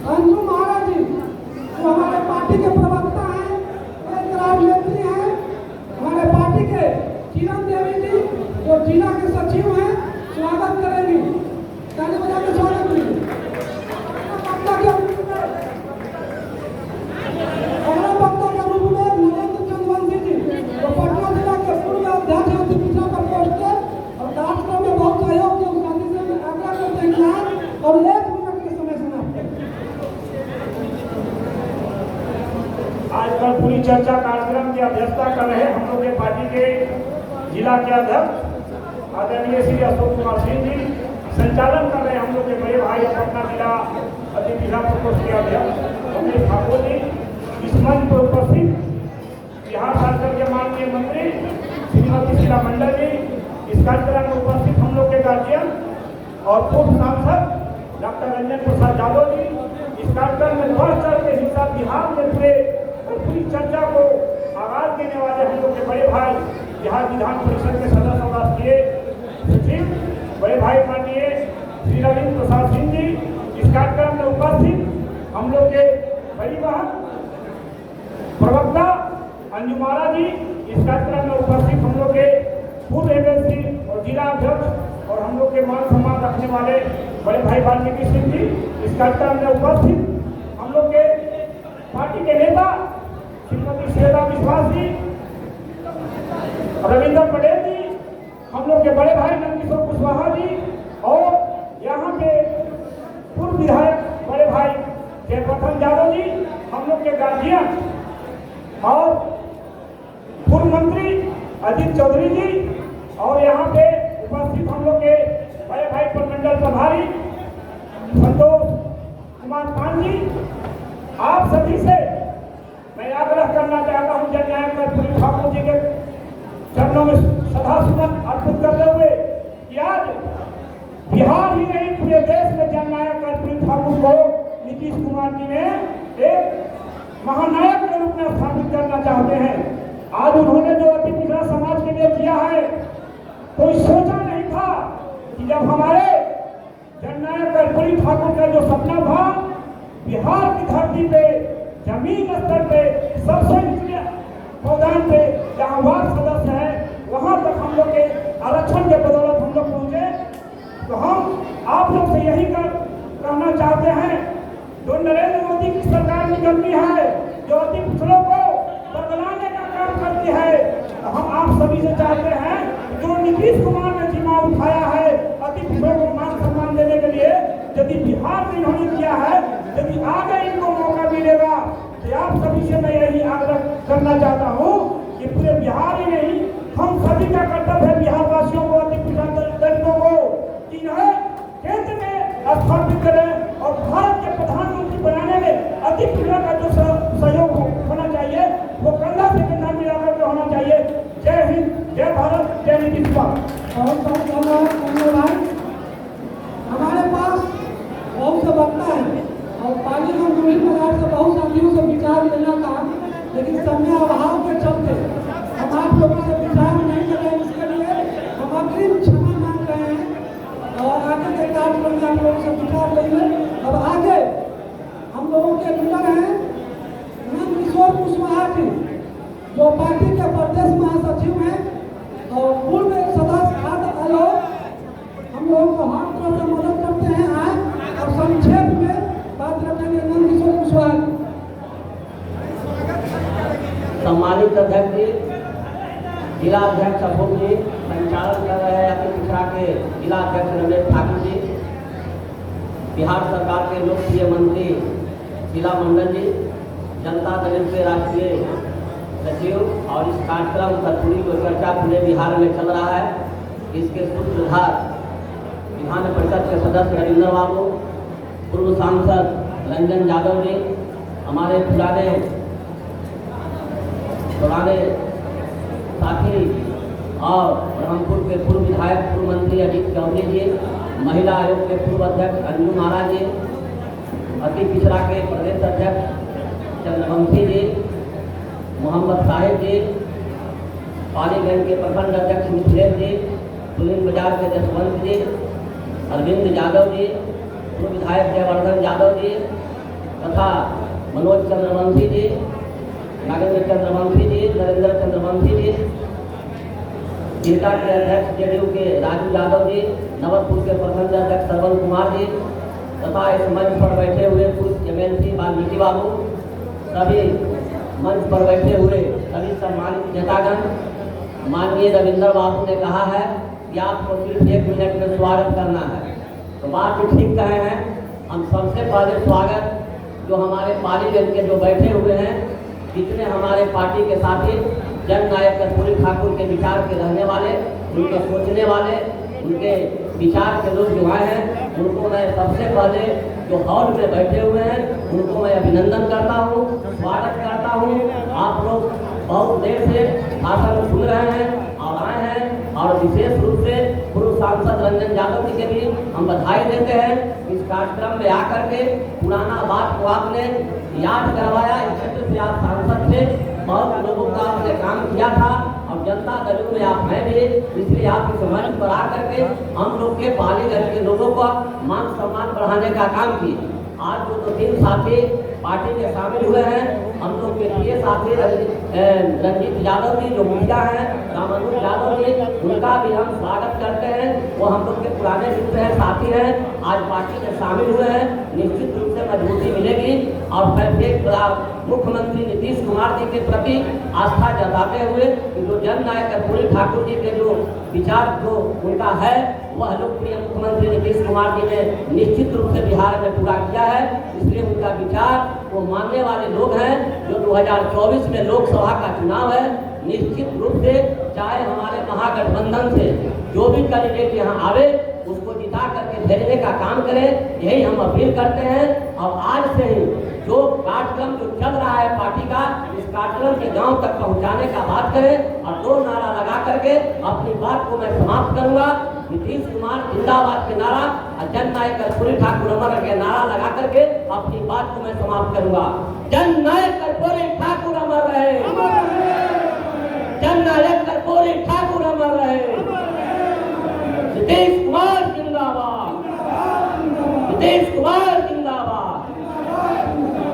अंजू महाराज जी जो हमारे पार्टी के प्रवक्ता हैं, एक राजनेत्री हैं, हमारे पार्टी के किरण देवी जी जो जिला के सचिव हैं, स्वागत करेंगी। ताली बजा के स्वागत कीजिए। अगला वक्ता के रूप में नरेंद्र चंद्रवंशी जी जो पटना जिला के पूर्व अध्यक्ष हैं अति पिछड़ा प्रकोष्ठ के और कार्यक्रम में बहुत सहयोग के साथी से आग्रह करते हैं और 1 मिनट के समय समाप्त करें। आजकल पूरी चर्चा कार्यक्रम की अध्यक्षता कर रहे हम लोग के पार्टी के जिला के अध्यक्ष आदरणीय श्री अशोक कुमार सिंह जी, संचालन कर रहे हम लोग के बड़े भाई पटना जिला अति पिछड़ा प्रकोष्ठ के अध्यक्ष अमित ठाकुर जी, इस मंच पर उपस्थित बिहार सरकार के माननीय मंत्री श्रीमती शीला मंडल जी, इस कार्यक्रम में उपस्थित हम लोग के गार्जियन और पूर्व सांसद डॉक्टर रंजन प्रसाद यादव जी, इस कार्यक्रम में बढ़ चढ़ के हिस्सा बिहार में पूरी चर्चा को आगाज देने वाले हम लोग के बड़े भाई बिहार विधान परिषद के सदस्य और राष्ट्रीय सचिव बड़े भाई माननीय श्री रविंद्र प्रसाद सिंह जी, इस कार्यक्रम में उपस्थित हम लोग के बड़ी बहन प्रवक्ता अंजू महाराज जी, इस कार्यक्रम में उपस्थित हम लोग के पूर्व एमएलसी और जिला अध्यक्ष और हम लोग के मान सम्मान रखने वाले बड़े भाई वाल्मीकि सिंह जी, इस कार्यक्रम में उपस्थित हम लोग के पार्टी के नेता श्रीमती श्वेता विश्वास जी, रविंद्र पटेल जी, हम लोग के बड़े भाई नंदकिशोर कुशवाहा जी और यहाँ के पूर्व विधायक बड़े भाई जयप्रकाश यादव जी, हम लोग के गार्जियन और पूर्व मंत्री अजीत चौधरी जी और यहाँ पे उपस्थित हम लोग के बड़े भाई प्रमंडल प्रभारी संतोष कुमार पान जी, आप सभी से मैं आग्रह करना चाहता हूँ जन न्याय कर्पूरी ठाकुर जी के चरणों में सदा सुमन अर्पित करते हुए कि आज बिहार ही नहीं पूरे देश में जन न्याय कर्पूरी ठाकुर को नीतीश कुमार जी ने एक महानायक के रूप में स्थापित करना चाहते हैं। आज उन्होंने जो अति पिछड़ा समाज के लिए किया है, कोई सोचा नहीं था कि जब हमारे जननायक कर्पूरी ठाकुर का जो सपना था बिहार की धरती पे जमीन स्तर पे सबसे निचले पौधान पे जहाँ वार्ड सदस्य है वहां तक हम लोग के आरक्षण के बदौलत हम लोग पहुंचे। तो हम आप लोग से यही कहना चाहते हैं, जो नरेंद्र मोदी की सरकार निकलती है जो अति पिछड़ों को बदलाने का काम करती है, तो हम आप सभी से चाहते हैं जो नीतीश कुमार ने जिम्मा उठाया है अति पिछड़ों को मान सम्मान देने के लिए, यदि बिहार में इन्होंने किया है, यदि आगे इनको मौका मिलेगा तो आप सभी से मैं यही आग्रह करना चाहता हूँ कि पूरे बिहार ही नहीं हम सभी का कर्तव्य है बिहार वासियों को अति पिछड़ा दलितों को कि केंद्र में स्थापित करें और भारत के प्रधानमंत्री बनाने में अति पिछड़ा का जो सहयोग होना चाहिए वो कंधा से कंधा मिलाकर के होना चाहिए। जय हिंद, जय भारत, जय नीतीश कुमार। बहुत बहुत धन्यवाद। हमारे पास बहुत से वक्ता हैं और पार्टी में विभिन्न प्रकार से बहुत साथियों से विचार लेना था, लेकिन समय अभाव के चलते हम आप लोगों से विचार नहीं कर रहे। इसके लिए हम अग्रिम क्षमा मांग रहे हैं और आगे के कार्यक्रम में आप लोगों से विचार लेंगे। अब आगे हम लोगों के लीडर हैं नंदकिशोर कुशवाहा जी जो पार्टी के प्रदेश महासचिव हैं और पूर्व सदस्य खाद्य आयोग, हम लोगों को हर तरह से मदद करते हैं। आज और संक्षेप में बात रखेंगे नंदकिशोर कुशवाहा जी। सम्मानित अध्यक्ष जी, जिला अध्यक्ष अशोक जी, संचालन कर रहे हैं अति पिछड़ा के जिला अध्यक्ष रमेश ठाकुर जी, बिहार सरकार के लोकप्रिय मंत्री शीला मंडल जी, जनता दल के राष्ट्रीय सचिव और इस कार्यक्रम कर्पूरी को चर्चा पूरे बिहार में चल रहा है। इसके सूत्रधार विधान परिषद के सदस्य रविंद्र बाबू, पूर्व सांसद रंजन यादव जी, हमारे पुराने साथी और ब्रह्मपुर के पूर्व विधायक पूर्व मंत्री अजीत चौधरी जी, महिला आयोग के पूर्व अध्यक्ष अंजू महाराज जी, अति पिछड़ा के प्रदेश अध्यक्ष चंद्रवंशी जी, मोहम्मद साहिब जी, पालीगंज के प्रखंड अध्यक्ष मिथिलेश जी, तुलिन बाजार के जसवंत जी, अरविंद यादव जी, पूर्व विधायक जयवर्धन यादव जी तथा मनोज चंद्रवंशी जी, नागेंद्र चंद्रवंशी जी, नरेंद्र चंद्रवंशी जी, जिला के अध्यक्ष जेडीयू के राजू यादव जी, नवलपुर के प्रखंड अध्यक्ष श्रवण कुमार जी तथा इस मंच पर बैठे हुए पूर्व एमएलसी वाल्मीकि बाबू, सभी मंच पर बैठे हुए सभी सम्मानित नेतागण, माननीय रविंद्र बाबू ने कहा है कि आपको सिर्फ 1 मिनट में स्वागत करना है, तो बात भी ठीक कहे हैं। हम सबसे पहले स्वागत जो हमारे पालीगंज के जो बैठे हुए हैं, जितने हमारे पार्टी के साथी जननायक कर्पूरी ठाकुर के विचार के रहने वाले, उनके सोचने वाले, उनके विचार के लोग जो आए हैं, उनको मैं सबसे पहले जो हॉल में बैठे हुए हैं उनको मैं अभिनंदन करता हूँ, स्वागत करता हूँ। आप लोग बहुत देर से भाषण सुन रहे हैं और आए हैं, और विशेष रूप से पूर्व सांसद रंजन यादव जी के भी हम बधाई देते हैं। इस कार्यक्रम में आकर के पुराना बात को आपने याद करवाया। इस क्षेत्र से आप सांसद थे, बहुत लोगों का आपने काम किया था और जनता दल में आप हैं भी, इसलिए आप इस मंच पर आकर के हम लोग के पालीगंज के लोगों का मान सम्मान बढ़ाने का काम किए। आज जो 2-3 साथी पार्टी में शामिल हुए हैं, हम लोग के प्रिय साथी रंजीत यादव जी जो मुखिया हैं, रामानुज यादव जी, उनका भी हम स्वागत करते हैं। वो हम लोग के पुराने मित्र हैं, साथी हैं, आज पार्टी में शामिल हुए हैं। निश्चित रूप से मजबूती मिलेगी और मैं एक मुख्यमंत्री नीतीश कुमार जी के प्रति आस्था जताते हुए जो जननायक कर्पूरी ठाकुर जी के जो विचार जो उनका है, वह लोकप्रिय मुख्यमंत्री नीतीश कुमार जी ने निश्चित रूप से बिहार में पूरा किया है। इसलिए उनका विचार वो मानने वाले लोग हैं। जो 2024 में लोकसभा का चुनाव है, निश्चित रूप से चाहे हमारे महागठबंधन से जो भी कैंडिडेट यहाँ आवे उसको जिता करके भेजने का काम करें, यही हम अपील करते हैं। और आज से ही जो कार्यक्रम जो चल रहा है पार्टी का, इस कार्यक्रम के गांव तक पहुंचाने का बात करें और 2 नारा लगा करके अपनी बात को मैं समाप्त करूंगा। नीतीश कुमार जिंदाबाद के नारा और जननायक कर्पूरी ठाकुर अमर के नारा लगा करके अपनी बात को मैं समाप्त करूंगा। जननायक कर्पूरी ठाकुर अमर रहे, जननायक कर्पूरी ठाकुर अमर रहे, नीतीश कुमार जिंदाबाद, नीतीश कुमार जिंदाबाद।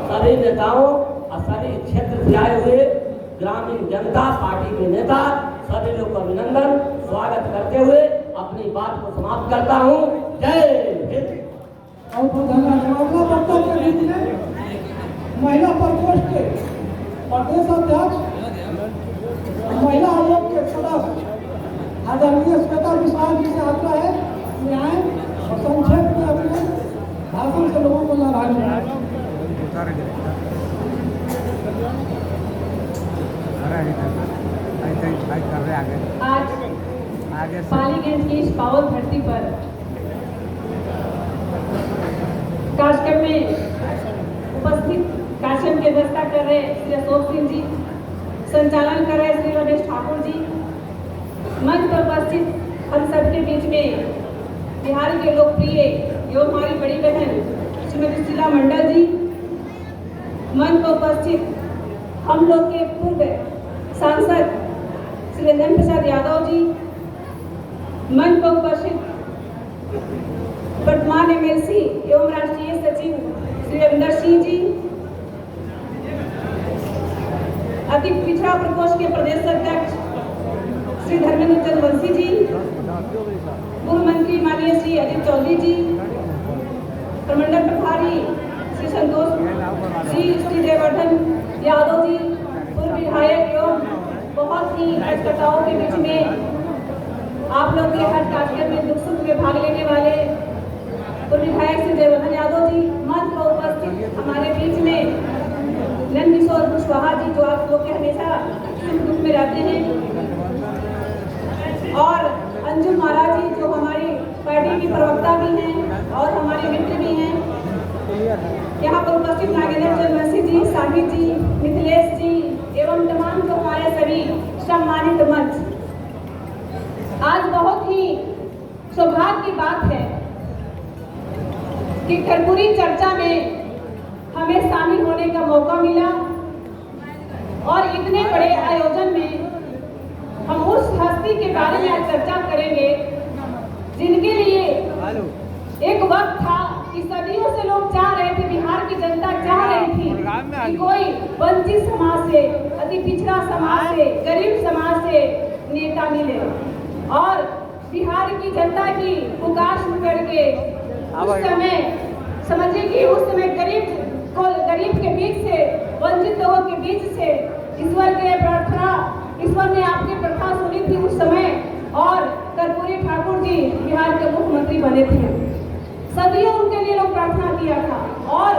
सभी नेताओं और सभी क्षेत्र से आए हुए ग्रामीण जनता, पार्टी के नेता, सभी लोग को अभिनंदन स्वागत करते हुए अपनी बात को समाप्त करता हूँ। जय हिंद। बहुत धन्यवाद। वक्तव्य दीजिए महिला प्रकोष्ठ के प्रदेश अध्यक्ष, महिला आयोग के सदस्य आदरणीय श्वेता विशाल जी से आग्रह है कि आए और संक्षेप में अपने भाषण से लोगों को लाभान्वित करें। आज पालीगंज की इस पावन धरती पर कार्यक्रम में उपस्थित कार्यक्रम की अध्यक्षता कर रहे श्री अशोक सिंह जी, संचालन कर रहे श्री रमेश ठाकुर जी, मंच पर उपस्थित हम सबके बीच में बिहार के लोकप्रिय एवं हमारी बड़ी बहन श्रीमती शीला मंडल जी, मंच पर उपस्थित हम लोग के पूर्व सांसद श्री रंजन प्रसाद यादव जी, मंच पर उपस्थित वर्तमान एमएलसी एवं राष्ट्रीय सचिव श्री रविंदर सिंह जी, अति पिछड़ा प्रकोष्ठ के प्रदेश अध्यक्ष श्री धर्मेंद्र चंद्रवंशी जी, पूर्व मंत्री माननीय श्री अजीत चौधरी जी, प्रमंडल प्रभारी श्री संतोष श्री जयवर्धन यादव जी, पूर्व विधायक कार्यकर्ताओं के बीच में आप लोग के हर कार्यक्रम में दुख सुख में भाग लेने वाले पूर्व विधायक श्री जयवर्धन यादव जी, मंच पर उपस्थित हमारे बीच में नंदकिशोर कुशवाहा जी, जो आप लोग के हमेशा सुख दुख में रहते हैं, और अंजुम महाराज जी, जो हमारी पार्टी की प्रवक्ता भी हैं और हमारे मित्र भी हैं। यहाँ पर उपस्थित नागेंद्र चंद्रवंशी जी, साहिब जी, मिथिलेश जी एवं तमाम जो हमारे सभी सम्मानित मंच। आज बहुत ही सौभाग्य की बात है कि कर्पूरी चर्चा में हमें शामिल होने का मौका मिला और इतने बड़े आयोजन में हम उस हस्ती के बारे में आज चर्चा करेंगे जिनके लिए एक वक्त था कि सदियों से लोग चाह रहे थे, बिहार की जनता चाह रही थी कि कोई वंचित समाज से, अति पिछड़ा समाज से, गरीब समाज से नेता मिले। और बिहार की जनता की पुकार सुन करके उस समय समझिए कि उस समय गरीब के बीच से, वंचित लोगों के बीच से ईश्वर ने आपकी प्रार्थना सुनी थी उस समय, और कर्पूरी ठाकुर जी बिहार के मुख्यमंत्री बने थे। सदियों उनके लिए लोग प्रार्थना किया था और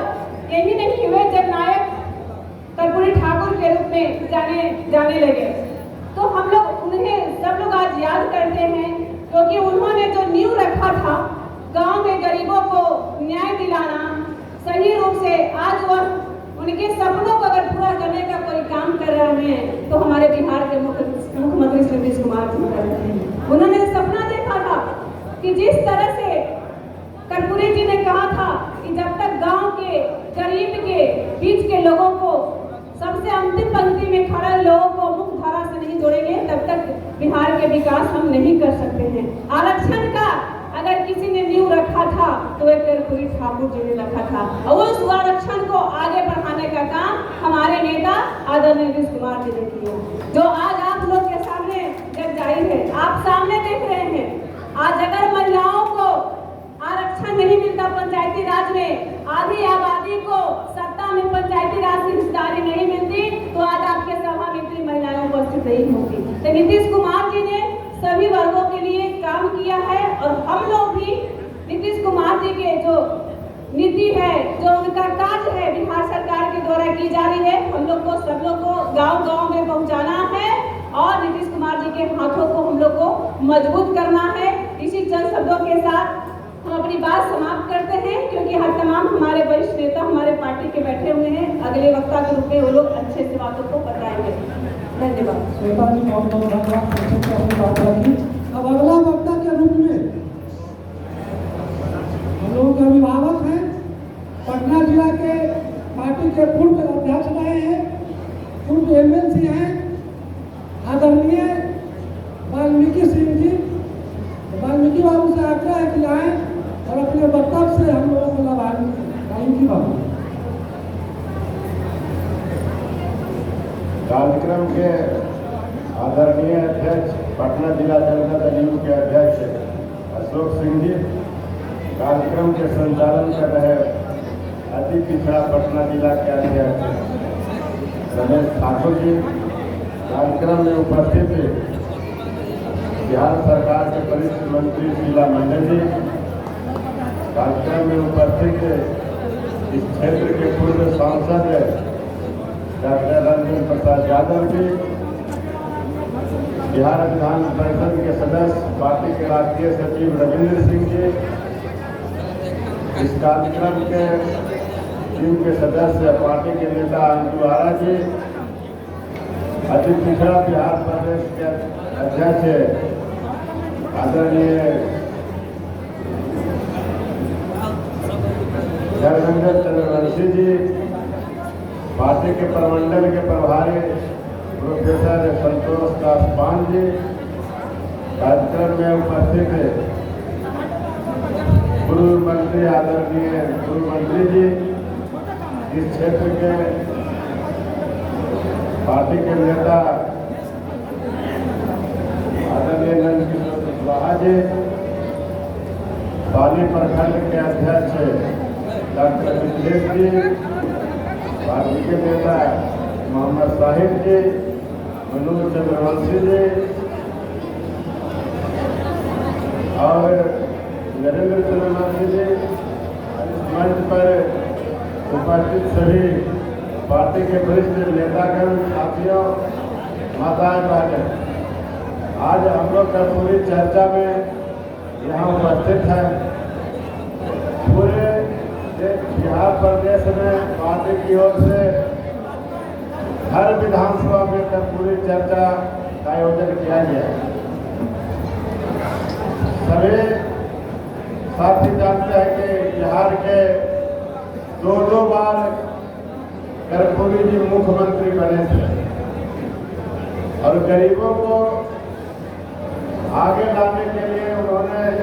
यही नहीं हुए, जननायक कर्पूरी ठाकुर के रूप में जाने लगे। तो हम लोग उन्हें सब लोग आज याद करते हैं, क्योंकि उन्होंने जो नींव रखा था गांव में गरीबों को न्याय दिलाना, सही रूप से आज वह उनके सपनों को अगर पूरा करने का कोई काम कर रहे हैं तो हमारे बिहार के मुख्यमंत्री श्री नीतीश कुमार जी कर रहे हैं। उन्होंने सपना देखा था कि जिस तरह से कर्पूरी जी ने कहा था कि जब तक गांव के गरीब के बीच के लोगों को, सबसे अंतिम पंक्ति में खड़े लोगों को मुख्य धारा से नहीं जोड़ेंगे, तब तक बिहार के विकास हम नहीं कर सकते हैं। आरक्षण का अगर किसी ने नींव रखा था तो एक कर्पूरी ठाकुर जी ने रखा था, और उस आरक्षण को आगे बढ़ाने का काम हमारे नेता आदरणीय नीतीश कुमार जी ने किया, जो आज आप लोग के सामने जग जाहिर है, आप सामने देख रहे हैं। आज अगर महिलाओं को आरक्षण नहीं मिलता पंचायती राज में, आधी आबादी को सत्ता में पंचायती राज की हिस्सेदारी नहीं मिलती, तो आज आपके सभा में इतनी महिलाएं उपस्थित नहीं होती। तो नीतीश कुमार जी ने सभी वर्गों के लिए काम किया है, और हम लोग भी नीतीश कुमार जी के जो नीति है, जो उनका कार्य है बिहार सरकार के द्वारा की जा रही है, हम लोग को सब लोग को गांव-गांव में पहुंचाना है और नीतीश कुमार जी के हाथों को हम लोग को मजबूत करना है। इसी चंद शब्दों के साथ हम अपनी बात समाप्त करते हैं, क्योंकि हर तमाम हमारे वरिष्ठ नेता हमारे पार्टी के बैठे हुए हैं, अगले वक्ता के रूप में वो लोग अच्छे से बातों को बताएंगे। धन्यवाद। श्वेता जी बहुत बहुत धन्यवाद। अब अगला वक्ता के रूप में हम लोगों के अभिभावक हैं, पटना जिला के पार्टी के पूर्व अध्यक्ष रहे हैं, पूर्व एमएलसी हैं, आदरणीय वाल्मीकि सिंह जी। वाल्मीकि बाबू से आग्रह है कि आए और अपने वक्तव्य से हम लोगों को वाल्मीकि बाबू। कार्यक्रम के आदरणीय अध्यक्ष, पटना जिला जनता दल के अध्यक्ष अशोक सिंह जी, कार्यक्रम के संचालन कर रहे अति पिछड़ा पटना जिला के अध्यक्ष रमेश ठाकुर जी, कार्यक्रम में उपस्थित बिहार सरकार के वरिष्ठ मंत्री शीला मंडल जी, कार्यक्रम में उपस्थित इस क्षेत्र के पूर्व सांसद डॉक्टर रंजन प्रसाद यादव जी, बिहार विधान परिषद के सदस्य पार्टी के राष्ट्रीय सचिव रविंद्र सिंह जी, इस कार्यक्रम के टीम के सदस्य पार्टी के नेता अंजू आरा जी, अति पिछड़ा बिहार प्रदेश के अध्यक्ष आदरणीय धर्मेंद्र चंद्रवंशी जी, पार्टी के प्रमंडल के प्रभारी प्रोफेसर संतोष दासपान जी, कार्यक्रम में उपस्थित पूर्व मंत्री आदरणीय पूर्व मंत्री जी, इस क्षेत्र के पार्टी के नेता आदरणीय नंदकिशोर कुशवाहा जी, पाली प्रखंड के अध्यक्ष डॉक्टर मिथिलेश जी, पार्टी के नेता मोहम्मद साहिब जी, मनोज चंद्रवंशी जी और नरेंद्र चंद्रवंशी जी, इस मंच पर उपस्थित सभी पार्टी के वरिष्ठ नेतागण, साथियों, माताएं बहनें, आज हम लोग का पूरी चर्चा में यहाँ उपस्थित है। पूरे बिहार प्रदेश में पार्टी की ओर से हर विधानसभा में तक पूरी चर्चा का आयोजन किया गया है। सभी साथी जानते हैं कि बिहार के दो बार कर्पूरी जी मुख्यमंत्री बने थे और गरीबों को आगे लाने के लिए उन्होंने